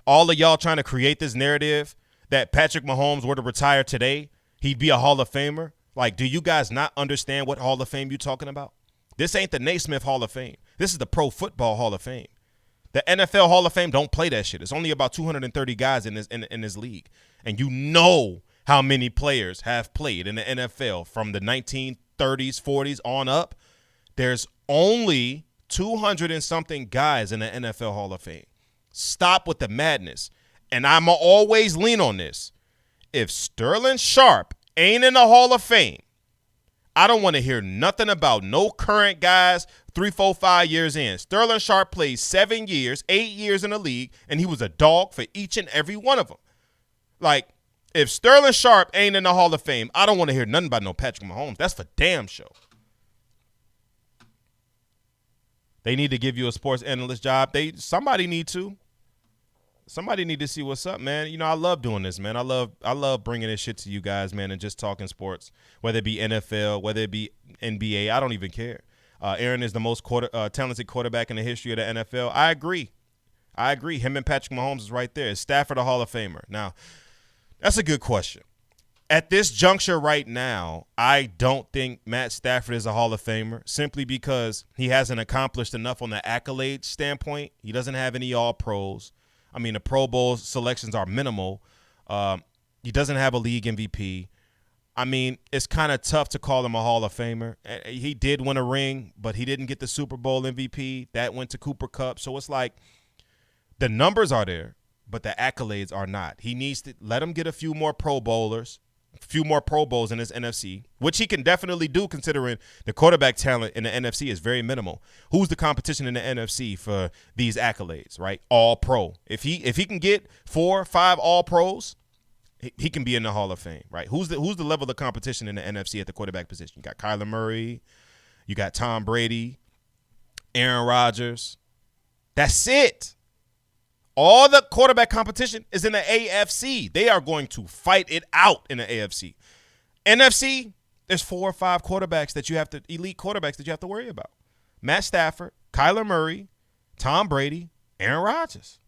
All of y'all trying to create this narrative that Patrick Mahomes were to retire today, he'd be a Hall of Famer. Like, do you guys not understand what Hall of Fame you're talking about? This ain't the Naismith Hall of Fame. This is the Pro Football Hall of Fame. The NFL Hall of Fame don't play that shit. It's only about 230 guys in this league. And you know how many players have played in the NFL from the 1930s, 40s on up. There's only 200 and something guys in the NFL Hall of Fame. Stop with the madness. And I'm always lean on this. If Sterling Sharp ain't in the Hall of Fame, I don't want to hear nothing about no current guys 3, 4, 5 years in. Sterling Sharp played 7 years, 8 years in the league, and he was a dog for each and every one of them. Like, if Sterling Sharp ain't in the Hall of Fame, I don't want to hear nothing about no Patrick Mahomes. That's for damn sure. They need to give you a sports analyst job. Somebody need to. Somebody need to see what's up, man. You know, I love doing this, man. I love bringing this shit to you guys, man, and just talking sports, whether it be NFL, whether it be NBA. I don't even care. Aaron is the most talented quarterback in the history of the NFL. I agree. Him and Patrick Mahomes is right there. Is Stafford a Hall of Famer? Now, that's a good question. At this juncture right now, I don't think Matt Stafford is a Hall of Famer simply because he hasn't accomplished enough on the accolade standpoint. He doesn't have any All-Pros. I mean, the Pro Bowl selections are minimal. He doesn't have a league MVP. I mean, it's kind of tough to call him a Hall of Famer. He did win a ring, but he didn't get the Super Bowl MVP. That went to Cooper Kupp. So it's like the numbers are there, but the accolades are not. He needs to let him get a few more Pro Bowlers, a few more Pro Bowls in his NFC, which he can definitely do considering the quarterback talent in the NFC is very minimal. Who's the competition in the NFC for these accolades, right? All Pro. If he can get 4 or 5 All Pros, he can be in the Hall of Fame, right? Who's the level of competition in the NFC at the quarterback position? You got Kyler Murray, you got Tom Brady, Aaron Rodgers. That's it. All the quarterback competition is in the AFC. They are going to fight it out in the AFC. NFC, there's 4 or 5 quarterbacks that you have to elite quarterbacks that you have to worry about. Matt Stafford, Kyler Murray, Tom Brady, Aaron Rodgers.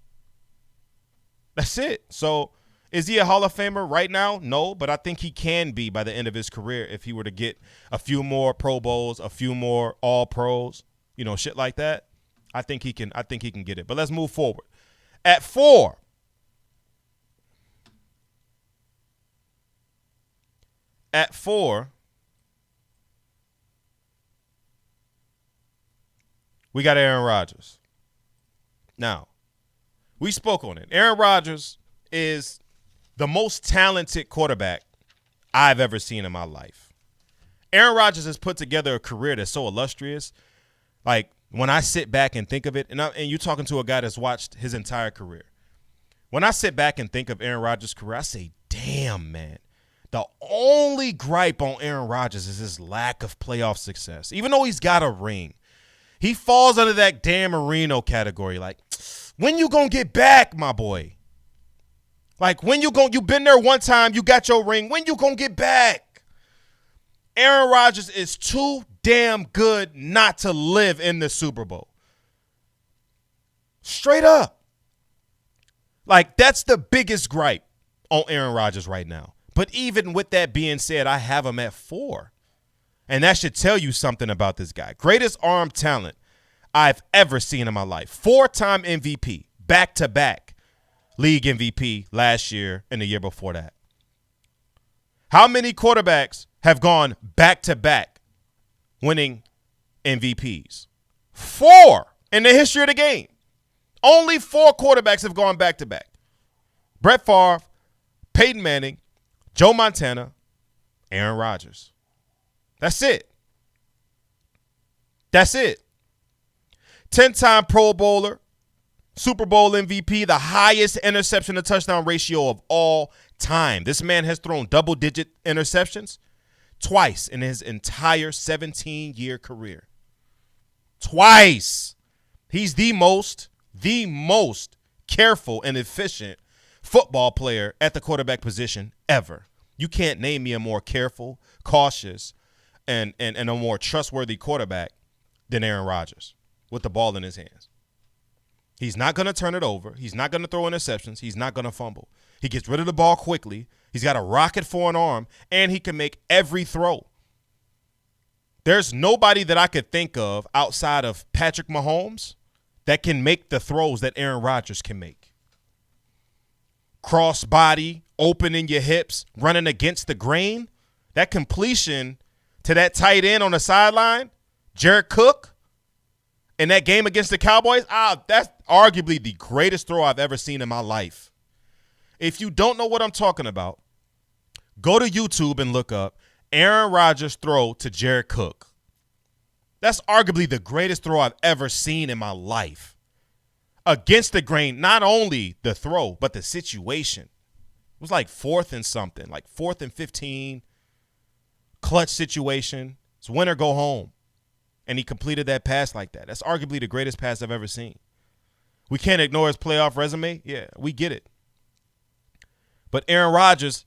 That's it. So is he a Hall of Famer right now? No, but I think he can be by the end of his career if he were to get a few more Pro Bowls, a few more All Pros, shit like that. I think he can get it. But let's move forward. At 4, we got Aaron Rodgers. Now, we spoke on it. Aaron Rodgers is the most talented quarterback I've ever seen in my life. Aaron Rodgers has put together a career that's so illustrious. Like, when I sit back and think of it, and you're talking to a guy that's watched his entire career. When I sit back and think of Aaron Rodgers' career, I say, damn, man. The only gripe on Aaron Rodgers is his lack of playoff success. Even though he's got a ring, he falls under that Dan Marino category. Like, when you gonna get back, my boy? Like, you've been there one time, you got your ring. When you gonna get back? Aaron Rodgers is too damn good not to live in the Super Bowl. Straight up. Like, that's the biggest gripe on Aaron Rodgers right now. But even with that being said, I have him at 4. And that should tell you something about this guy. Greatest arm talent I've ever seen in my life. 4-time MVP, back-to-back league MVP last year and the year before that. How many quarterbacks have gone back-to-back winning MVPs? 4 in the history of the game. Only 4 quarterbacks have gone back-to-back. Brett Favre, Peyton Manning, Joe Montana, Aaron Rodgers. That's it. That's it. 10-time Pro Bowler, Super Bowl MVP, the highest interception to touchdown ratio of all time. This man has thrown double-digit interceptions twice in his entire 17-year career. Twice. He's the most careful and efficient football player at the quarterback position ever. You can't name me a more careful, cautious, and a more trustworthy quarterback than Aaron Rodgers with the ball in his hands. He's not going to turn it over. He's not going to throw interceptions. He's not going to fumble. He gets rid of the ball quickly. He's got a rocket for an arm, and he can make every throw. There's nobody that I could think of outside of Patrick Mahomes that can make the throws that Aaron Rodgers can make. Cross body, opening your hips, running against the grain. That completion to that tight end on the sideline, Jared Cook, in that game against the Cowboys, that's arguably the greatest throw I've ever seen in my life. If you don't know what I'm talking about, go to YouTube and look up Aaron Rodgers' throw to Jared Cook. That's arguably the greatest throw I've ever seen in my life. Against the grain, not only the throw, but the situation. It was like 4th and something, like 4th and 15, clutch situation. It's win or go home. And he completed that pass like that. That's arguably the greatest pass I've ever seen. We can't ignore his playoff resume. Yeah, we get it. But Aaron Rodgers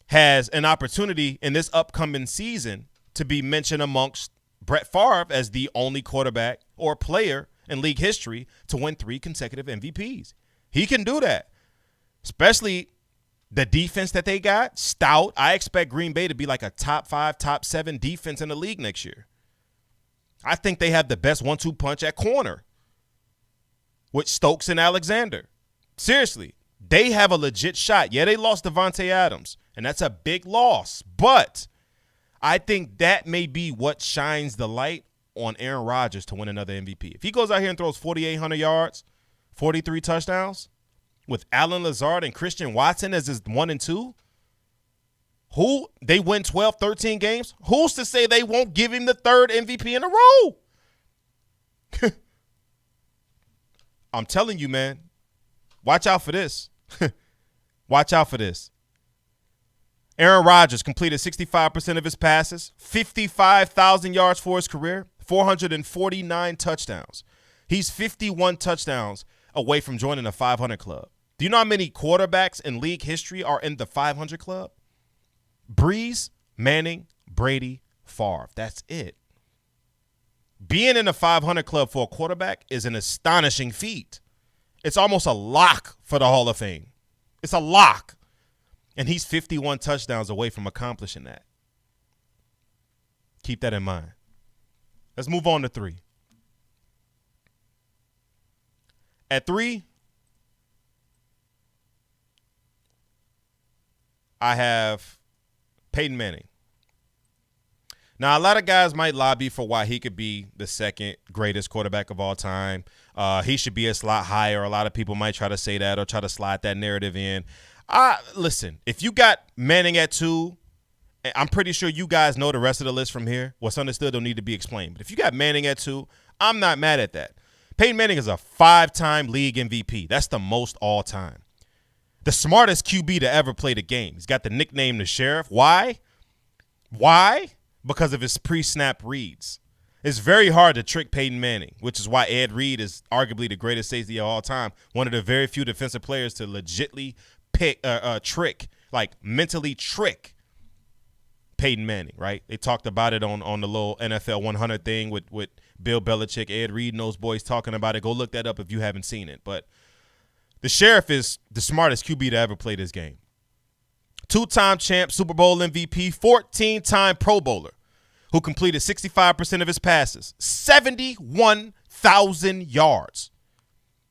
has an opportunity in this upcoming season to be mentioned amongst Brett Favre as the only quarterback or player in league history to win 3 consecutive MVPs. He can do that, especially the defense that they got, stout. I expect Green Bay to be like a top 5, top 7 defense in the league next year. I think they have the best 1-2 punch at corner with Stokes and Alexander. Seriously, they have a legit shot. Yeah, they lost Devontae Adams, and that's a big loss. But I think that may be what shines the light on Aaron Rodgers to win another MVP. If he goes out here and throws 4,800 yards, 43 touchdowns, with Allen Lazard and Christian Watson as his 1 and 2, who they win 12, 13 games, who's to say they won't give him the 3rd MVP in a row? I'm telling you, man, watch out for this. Watch out for this. Aaron Rodgers completed 65% of his passes, 55,000 yards for his career, 449 touchdowns. He's 51 touchdowns away from joining the 500 club. Do you know how many quarterbacks in league history are in the 500 club? Brees, Manning, Brady, Favre. That's it. Being in the 500 club for a quarterback is an astonishing feat. It's almost a lock for the Hall of Fame. It's a lock. And he's 51 touchdowns away from accomplishing that. Keep that in mind. Let's move on to 3. At 3, I have Peyton Manning. Now, a lot of guys might lobby for why he could be the 2nd greatest quarterback of all time. He should be a slot higher. A lot of people might try to say that or try to slide that narrative in. Listen, if you got Manning at 2, I'm pretty sure you guys know the rest of the list from here. What's understood don't need to be explained. But if you got Manning at 2, I'm not mad at that. Peyton Manning is a 5-time league MVP. That's the most all time. The smartest QB to ever play the game. He's got the nickname the Sheriff. Why? Because of his pre-snap reads. It's very hard to trick Peyton Manning, which is why Ed Reed is arguably the greatest safety of all time. One of the very few defensive players to legitly mentally trick Peyton Manning, right? They talked about it on the little NFL 100 thing with Bill Belichick, Ed Reed, and those boys talking about it. Go look that up if you haven't seen it. But the Sheriff is the smartest QB to ever play this game. 2-time champ, Super Bowl MVP, 14-time Pro Bowler who completed 65% of his passes, 71,000 yards,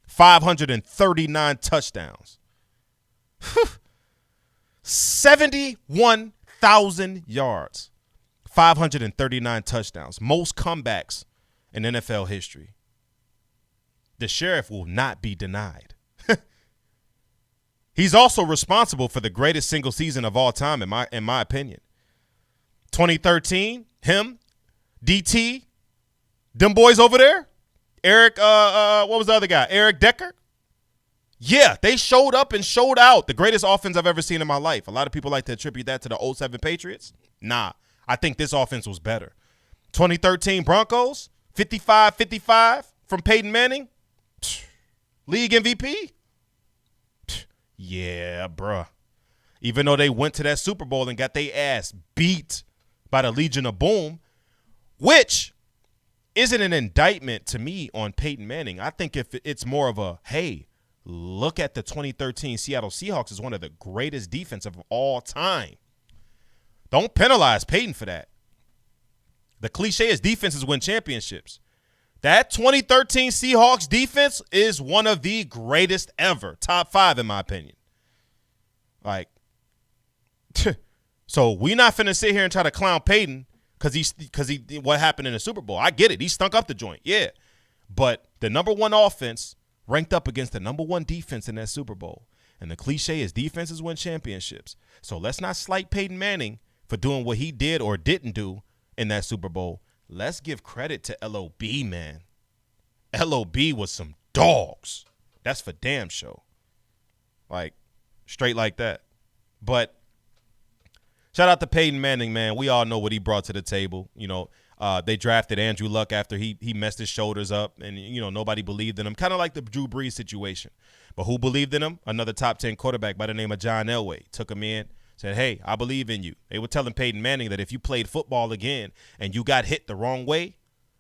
539 touchdowns. 71,000 yards, 539 touchdowns, most comebacks in NFL history. The Sheriff will not be denied. He's also responsible for the greatest single season of all time, in my opinion. 2013, him, DT, them boys over there, Eric, what was the other guy? Eric Decker? Yeah, they showed up and showed out. The greatest offense I've ever seen in my life. A lot of people like to attribute that to the 07 Patriots. Nah, I think this offense was better. 2013 Broncos, 55-55 from Peyton Manning. League MVP? Yeah, bruh. Even though they went to that Super Bowl and got their ass beat by the Legion of Boom, which isn't an indictment to me on Peyton Manning. I think if it's more of a, hey, look at the 2013 Seattle Seahawks as one of the greatest defense of all time. Don't penalize Peyton for that. The cliche is defenses win championships. That 2013 Seahawks defense is one of the greatest ever. Top 5 in my opinion. Like, so we not finna sit here and try to clown Peyton because he what happened in the Super Bowl. I get it. He stunk up the joint. Yeah. But the number one offense ranked up against the number one defense in that Super Bowl. And the cliche is defenses win championships. So let's not slight Peyton Manning for doing what he did or didn't do in that Super Bowl. Let's give credit to LOB, man. LOB was some dogs. That's for damn sure. Like, straight like that. But shout out to Peyton Manning, man. We all know what he brought to the table. You know, they drafted Andrew Luck after he messed his shoulders up, and, you know, nobody believed in him. Kind of like the Drew Brees situation. But who believed in him? Another top 10 quarterback by the name of John Elway. Took him in, said, hey, I believe in you. They were telling Peyton Manning that if you played football again and you got hit the wrong way,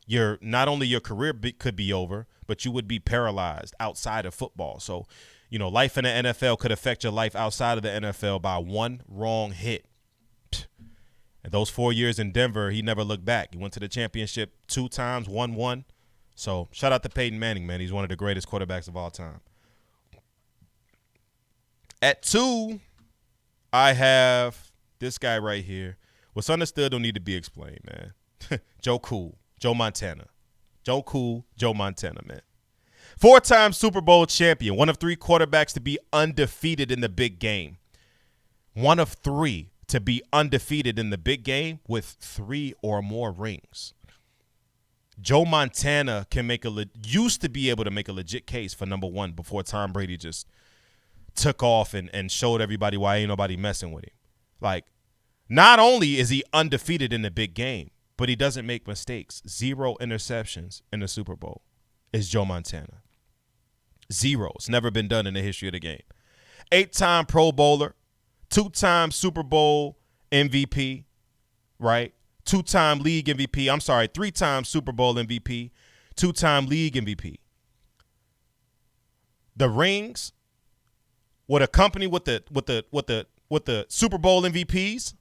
not only your career could be over, but you would be paralyzed outside of football. So, you know, life in the NFL could affect your life outside of the NFL by one wrong hit. And those 4 years in Denver, he never looked back. He went to the championship 2 times, won 1. So shout out to Peyton Manning, man. He's one of the greatest quarterbacks of all time. At 2, I have this guy right here. What's understood don't need to be explained, man. Joe Montana. Joe Montana, man. 4-time Super Bowl champion, one of 3 quarterbacks to be undefeated in the big game. One of 3 to be undefeated in the big game with 3 or more rings. Joe Montana used to be able to make a legit case for number 1 before Tom Brady just took off and showed everybody why ain't nobody messing with him. Like, not only is he undefeated in the big game, but he doesn't make mistakes. 0 interceptions in the Super Bowl is Joe Montana. 0. It's never been done in the history of the game. 8-time Pro Bowler, 2-time Super Bowl MVP, right? 2-time league MVP. 3-time Super Bowl MVP, 2-time league MVP. The rings would accompany with the Super Bowl MVPs.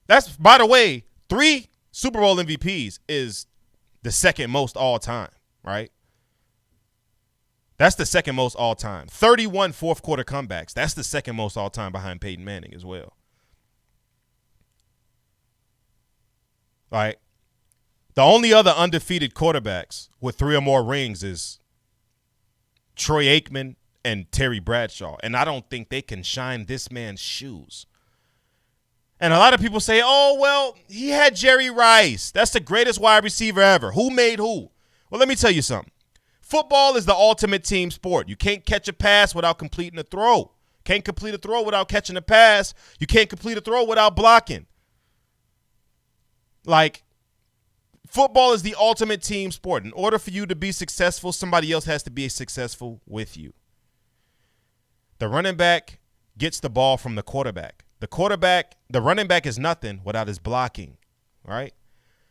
That's, by the way, 3 Super Bowl MVPs is the second most all time, right? That's the second most all time. 31 fourth quarter comebacks. That's the second most all time behind Peyton Manning as well. All right. The only other undefeated quarterbacks with 3 or more rings is Troy Aikman and Terry Bradshaw. And I don't think they can shine this man's shoes. And a lot of people say, oh, well, he had Jerry Rice. That's the greatest wide receiver ever. Who made who? Well, let me tell you something. Football is the ultimate team sport. You can't catch a pass without completing a throw. Can't complete a throw without catching a pass. You can't complete a throw without blocking. Like, football is the ultimate team sport. In order for you to be successful, somebody else has to be successful with you. The running back gets the ball from the quarterback. The running back is nothing without his blocking, right?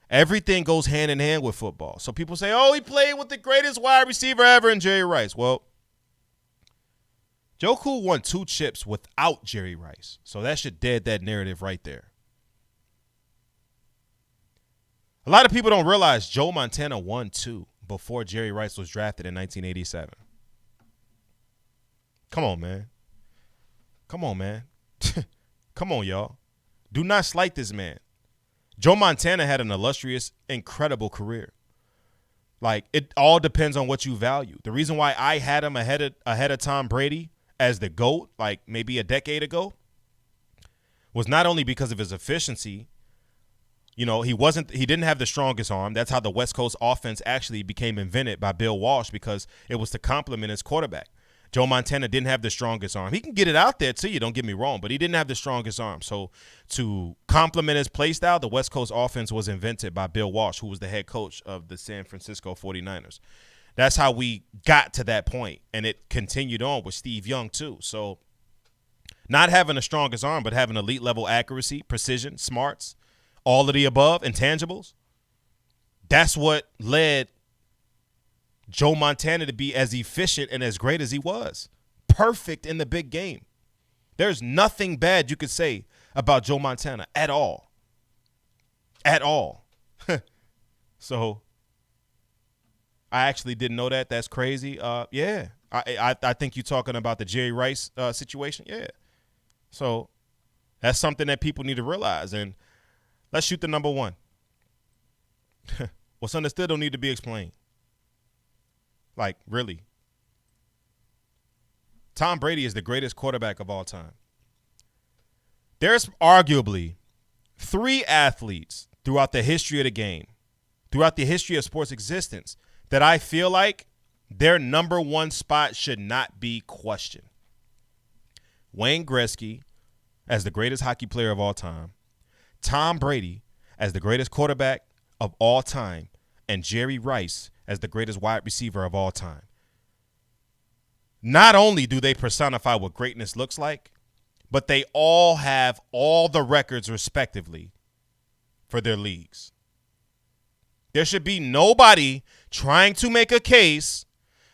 Everything goes hand in hand with football. So people say, oh, he played with the greatest wide receiver ever in Jerry Rice. Well, Joe Cool won 2 chips without Jerry Rice. So that should dead that narrative right there. A lot of people don't realize Joe Montana won 2 before Jerry Rice was drafted in 1987. Come on, man. Come on, y'all. Do not slight this man. Joe Montana had an illustrious, incredible career. Like, it all depends on what you value. The reason why I had him ahead of Tom Brady as the GOAT, like maybe a decade ago, was not only because of his efficiency. You know, he didn't have the strongest arm. That's how the West Coast offense actually became invented by Bill Walsh, because it was to complement his quarterback. Joe Montana didn't have the strongest arm. He can get it out there to you, don't get me wrong, but he didn't have the strongest arm. So to complement his play style, the West Coast offense was invented by Bill Walsh, who was the head coach of the San Francisco 49ers. That's how we got to that point, and it continued on with Steve Young too. So not having the strongest arm, but having elite level accuracy, precision, smarts, all of the above, intangibles, that's what led Joe Montana to be as efficient and as great as he was. Perfect in the big game. There's nothing bad you could say about Joe Montana at all. At all. So I actually didn't know that. That's crazy. Yeah. I think you're talking about the Jerry Rice situation. Yeah. So that's something that people need to realize. And let's shoot the number one. What's understood don't need to be explained. Like, really. Tom Brady is the greatest quarterback of all time. There's arguably 3 athletes throughout the history of the game, throughout the history of sports existence, that I feel like their number one spot should not be questioned. Wayne Gretzky as the greatest hockey player of all time, Tom Brady as the greatest quarterback of all time, and Jerry Rice as the greatest wide receiver of all time. Not only do they personify what greatness looks like, but they all have all the records respectively for their leagues. There should be nobody trying to make a case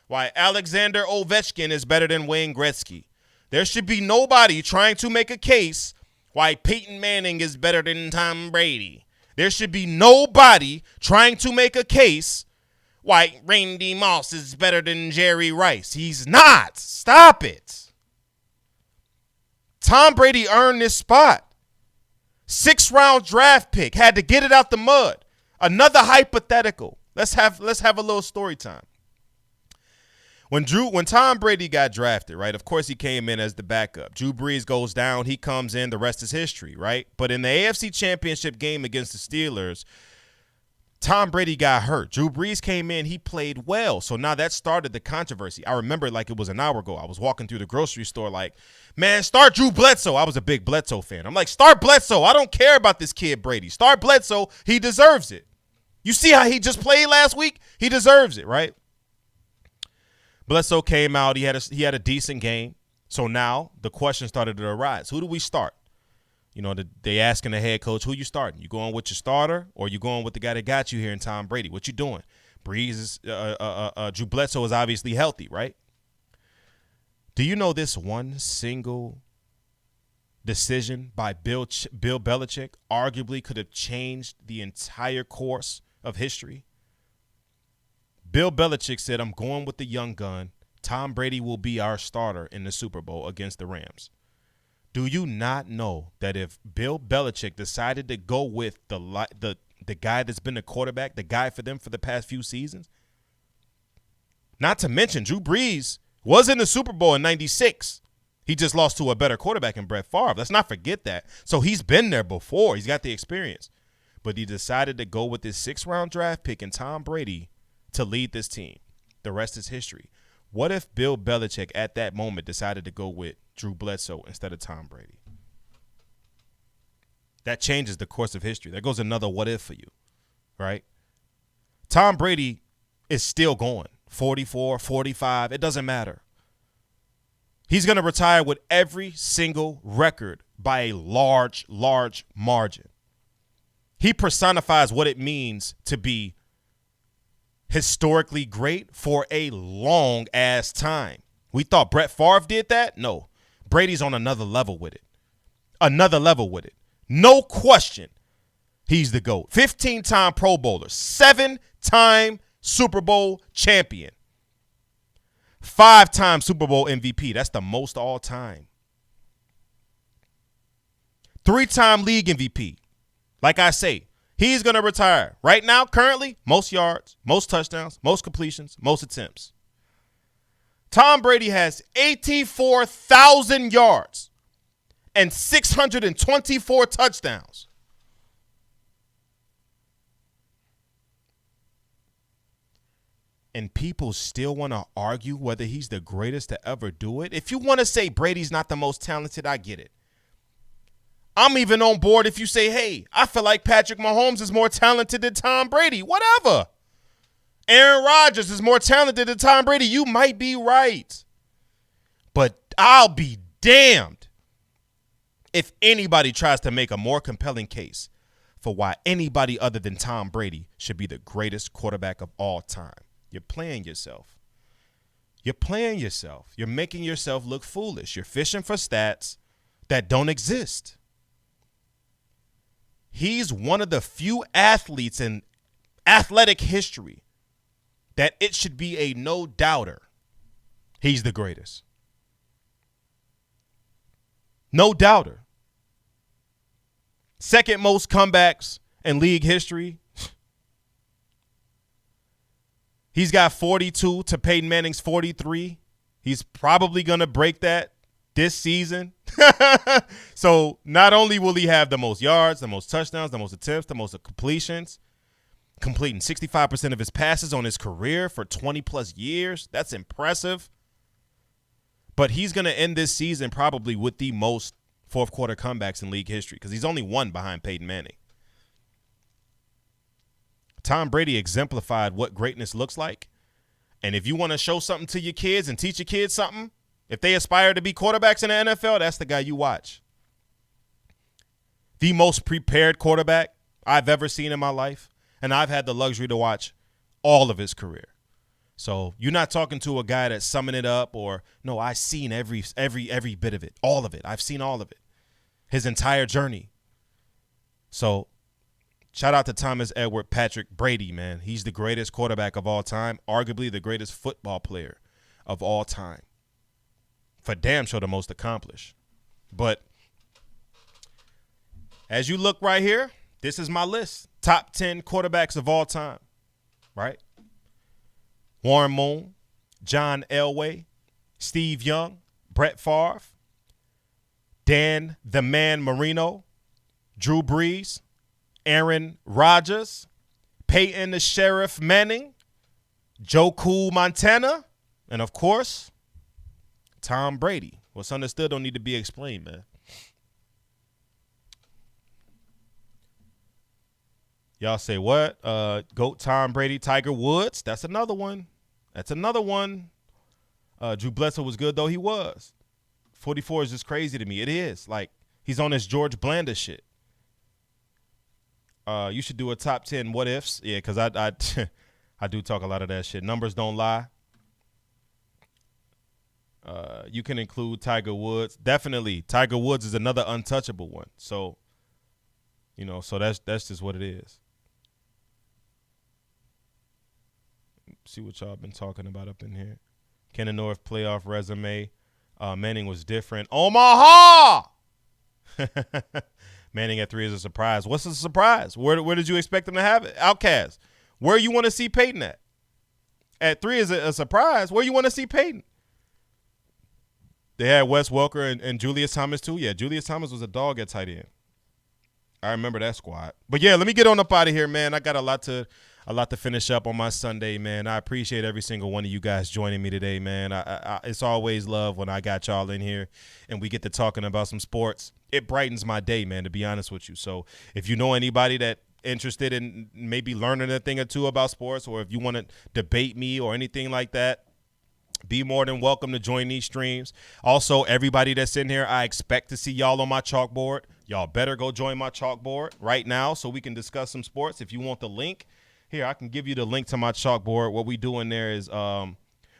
why Alexander Ovechkin is better than Wayne Gretzky. There should be nobody trying to make a case why Peyton Manning is better than Tom Brady. There should be nobody trying to make a case why Randy Moss is better than Jerry Rice. He's not. Stop it. Tom Brady earned this spot. 6th-round draft pick. Had to get it out the mud. Another hypothetical. Let's have a little story time. When Tom Brady got drafted, right, of course he came in as the backup. Drew Brees goes down. He comes in. The rest is history, right? But in the AFC Championship game against the Steelers, Tom Brady got hurt. Drew Brees came in. He played well. So now that started the controversy. I remember like it was an hour ago. I was walking through the grocery store like, man, start Drew Bledsoe. I was a big Bledsoe fan. I'm like, start Bledsoe. I don't care about this kid Brady. Start Bledsoe. He deserves it. You see how he just played last week? He deserves it, right? Bledsoe came out. He had a decent game. So now the question started to arise. Who do we start? You know, they asking the head coach, who you starting? You going with your starter or you going with the guy that got you here in Tom Brady? What you doing? Brees is Drew Bledsoe is obviously healthy, right? Do you know this one single decision by Bill Belichick arguably could have changed the entire course of history? Bill Belichick said, I'm going with the young gun. Tom Brady will be our starter in the Super Bowl against the Rams. Do you not know that if Bill Belichick decided to go with the guy that's been the quarterback, the guy for them for the past few seasons, not to mention Drew Brees was in the Super Bowl in 96. He just lost to a better quarterback in Brett Favre. Let's not forget that. So he's been there before. He's got the experience. But he decided to go with this 6th-round draft pick and Tom Brady to lead this team. The rest is history. What if Bill Belichick at that moment decided to go with Drew Bledsoe instead of Tom Brady? That changes the course of history. There goes another what if for you, right? Tom Brady is still going. 44, 45, it doesn't matter. He's going to retire with every single record by a large, large margin. He personifies what it means to be historically great for a long ass time. We thought Brett Favre did that? No. Brady's on another level with it. Another level with it. No question. He's the GOAT. 15-time Pro Bowler. 7-time Super Bowl champion. 5-time Super Bowl MVP. That's the most all time. 3-time league MVP. Like I say, he's going to retire. Right now, currently, most yards, most touchdowns, most completions, most attempts. Tom Brady has 84,000 yards and 624 touchdowns. and people still want to argue whether he's the greatest to ever do it. If you want to say Brady's not the most talented, I get it. I'm even on board if you say, hey, I feel like Patrick Mahomes is more talented than Tom Brady. Whatever. Aaron Rodgers is more talented than Tom Brady. You might be right. But I'll be damned if anybody tries to make a more compelling case for why anybody other than Tom Brady should be the greatest quarterback of all time. You're playing yourself. You're playing yourself. You're making yourself look foolish. You're fishing for stats that don't exist. He's one of the few athletes in athletic history that it should be a no-doubter. He's the greatest. No doubter. Second most comebacks in league history. He's got 42 to Peyton Manning's 43. He's probably going to break that this season. So not only will he have the most yards, the most touchdowns, the most attempts, the most completions, completing 65% of his passes on his career for 20-plus years. That's impressive. But he's going to end this season probably with the most fourth-quarter comebacks in league history because he's only one behind Peyton Manning. Tom Brady exemplified what greatness looks like. And if you want to show something to your kids and teach your kids something, if they aspire to be quarterbacks in the NFL, that's the guy you watch. The most prepared quarterback I've ever seen in my life, and I've had the luxury to watch all of his career. So you're not talking to a guy that's summing it up or, no, I've seen every bit of it, all of it. I've seen all of it, his entire journey. So shout out to Thomas Edward Patrick Brady, man. He's the greatest quarterback of all time, arguably the greatest football player of all time. For damn sure the most accomplished. But as you look right here, this is my list. Top 10 quarterbacks of all time, right? Warren Moon, John Elway, Steve Young, Brett Favre, Dan the Man Marino, Drew Brees, Aaron Rodgers, Peyton the Sheriff Manning, Joe Cool Montana, and of course, Tom Brady. What's understood don't need to be explained, man. Y'all say what? GOAT Tom Brady, Tiger Woods. That's another one. Drew Bledsoe was good, though he was. 44 is just crazy to me. It is. Like, he's on this George Blanda shit. You should do a top 10 what ifs. Yeah, because I do talk a lot of that shit. Numbers don't lie. You can include Tiger Woods. Definitely. Tiger Woods is another untouchable one. So, so that's just what it is. See what y'all been talking about up in here. Kenny North playoff resume. Manning was different. Omaha! Manning at 3 is a surprise. What's a surprise? Where did you expect him to have it? Outcast. Where you want to see Peyton at? At 3 is a surprise. Where you want to see Peyton? They had Wes Welker and Julius Thomas too. Yeah, Julius Thomas was a dog at tight end. I remember that squad. But yeah, let me get on up out of here, man. I got a lot to finish up on my Sunday, man. I appreciate every single one of you guys joining me today, man. It's always love when I got y'all in here and we get to talking about some sports. It brightens my day, man, to be honest with you. So if you know anybody that interested in maybe learning a thing or two about sports, or if you want to debate me or anything like that, be more than welcome to join these streams. Also, everybody that's in here, I expect to see y'all on my chalkboard. Y'all better go join my chalkboard right now so we can discuss some sports. If you want the link, here, I can give you the link to my chalkboard. What we do in there is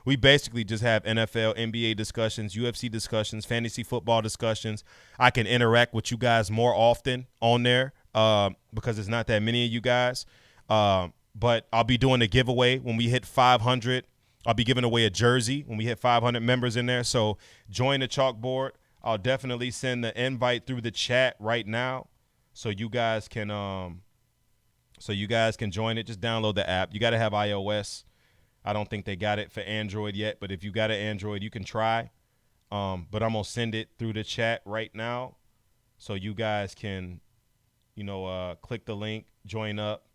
we basically just have NFL, NBA discussions, UFC discussions, fantasy football discussions. I can interact with you guys more often on there because it's not that many of you guys. But I'll be doing a giveaway when we hit 500. I'll be giving away a jersey when we hit 500 members in there. So join the chalkboard. I'll definitely send the invite through the chat right now so you guys can join it. Just download the app. You got to have iOS. I don't think they got it for Android yet, but if you got an Android, you can try. But I'm going to send it through the chat right now so you guys can, click the link, join up,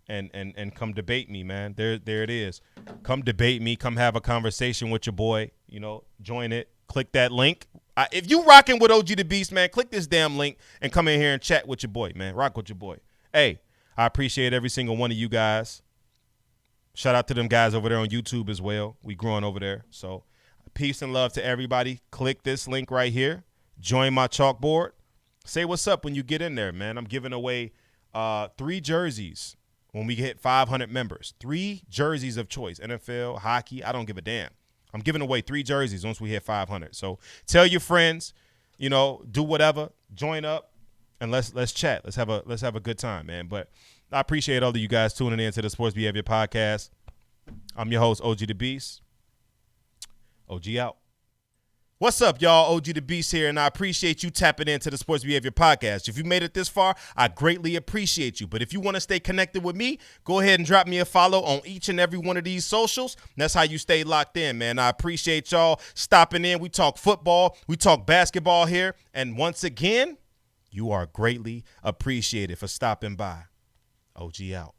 and come debate me, man. There it is. Come debate me. Come have a conversation with your boy. You know, join it. Click that link. If you rocking with OG the Beast, man, click this damn link and come in here and chat with your boy, man. Rock with your boy. Hey, I appreciate every single one of you guys. Shout out to them guys over there on YouTube as well. We growing over there. So peace and love to everybody. Click this link right here. Join my chalkboard. Say what's up when you get in there, man. I'm giving away 3 jerseys when we hit 500 members. 3 jerseys of choice. NFL, hockey, I don't give a damn. I'm giving away 3 jerseys once we hit 500. So tell your friends, you know, do whatever, join up, and let's chat. Let's have a good time, man. But I appreciate all of you guys tuning in to the Sports Behavior Podcast. I'm your host, OG the Beast. OG out. What's up, y'all? OG the Beast here, and I appreciate you tapping into the Sports Behavior Podcast. If you made it this far, I greatly appreciate you. But if you want to stay connected with me, go ahead and drop me a follow on each and every one of these socials. That's how you stay locked in, man. I appreciate y'all stopping in. We talk football. We talk basketball here. And once again, you are greatly appreciated for stopping by. OG out.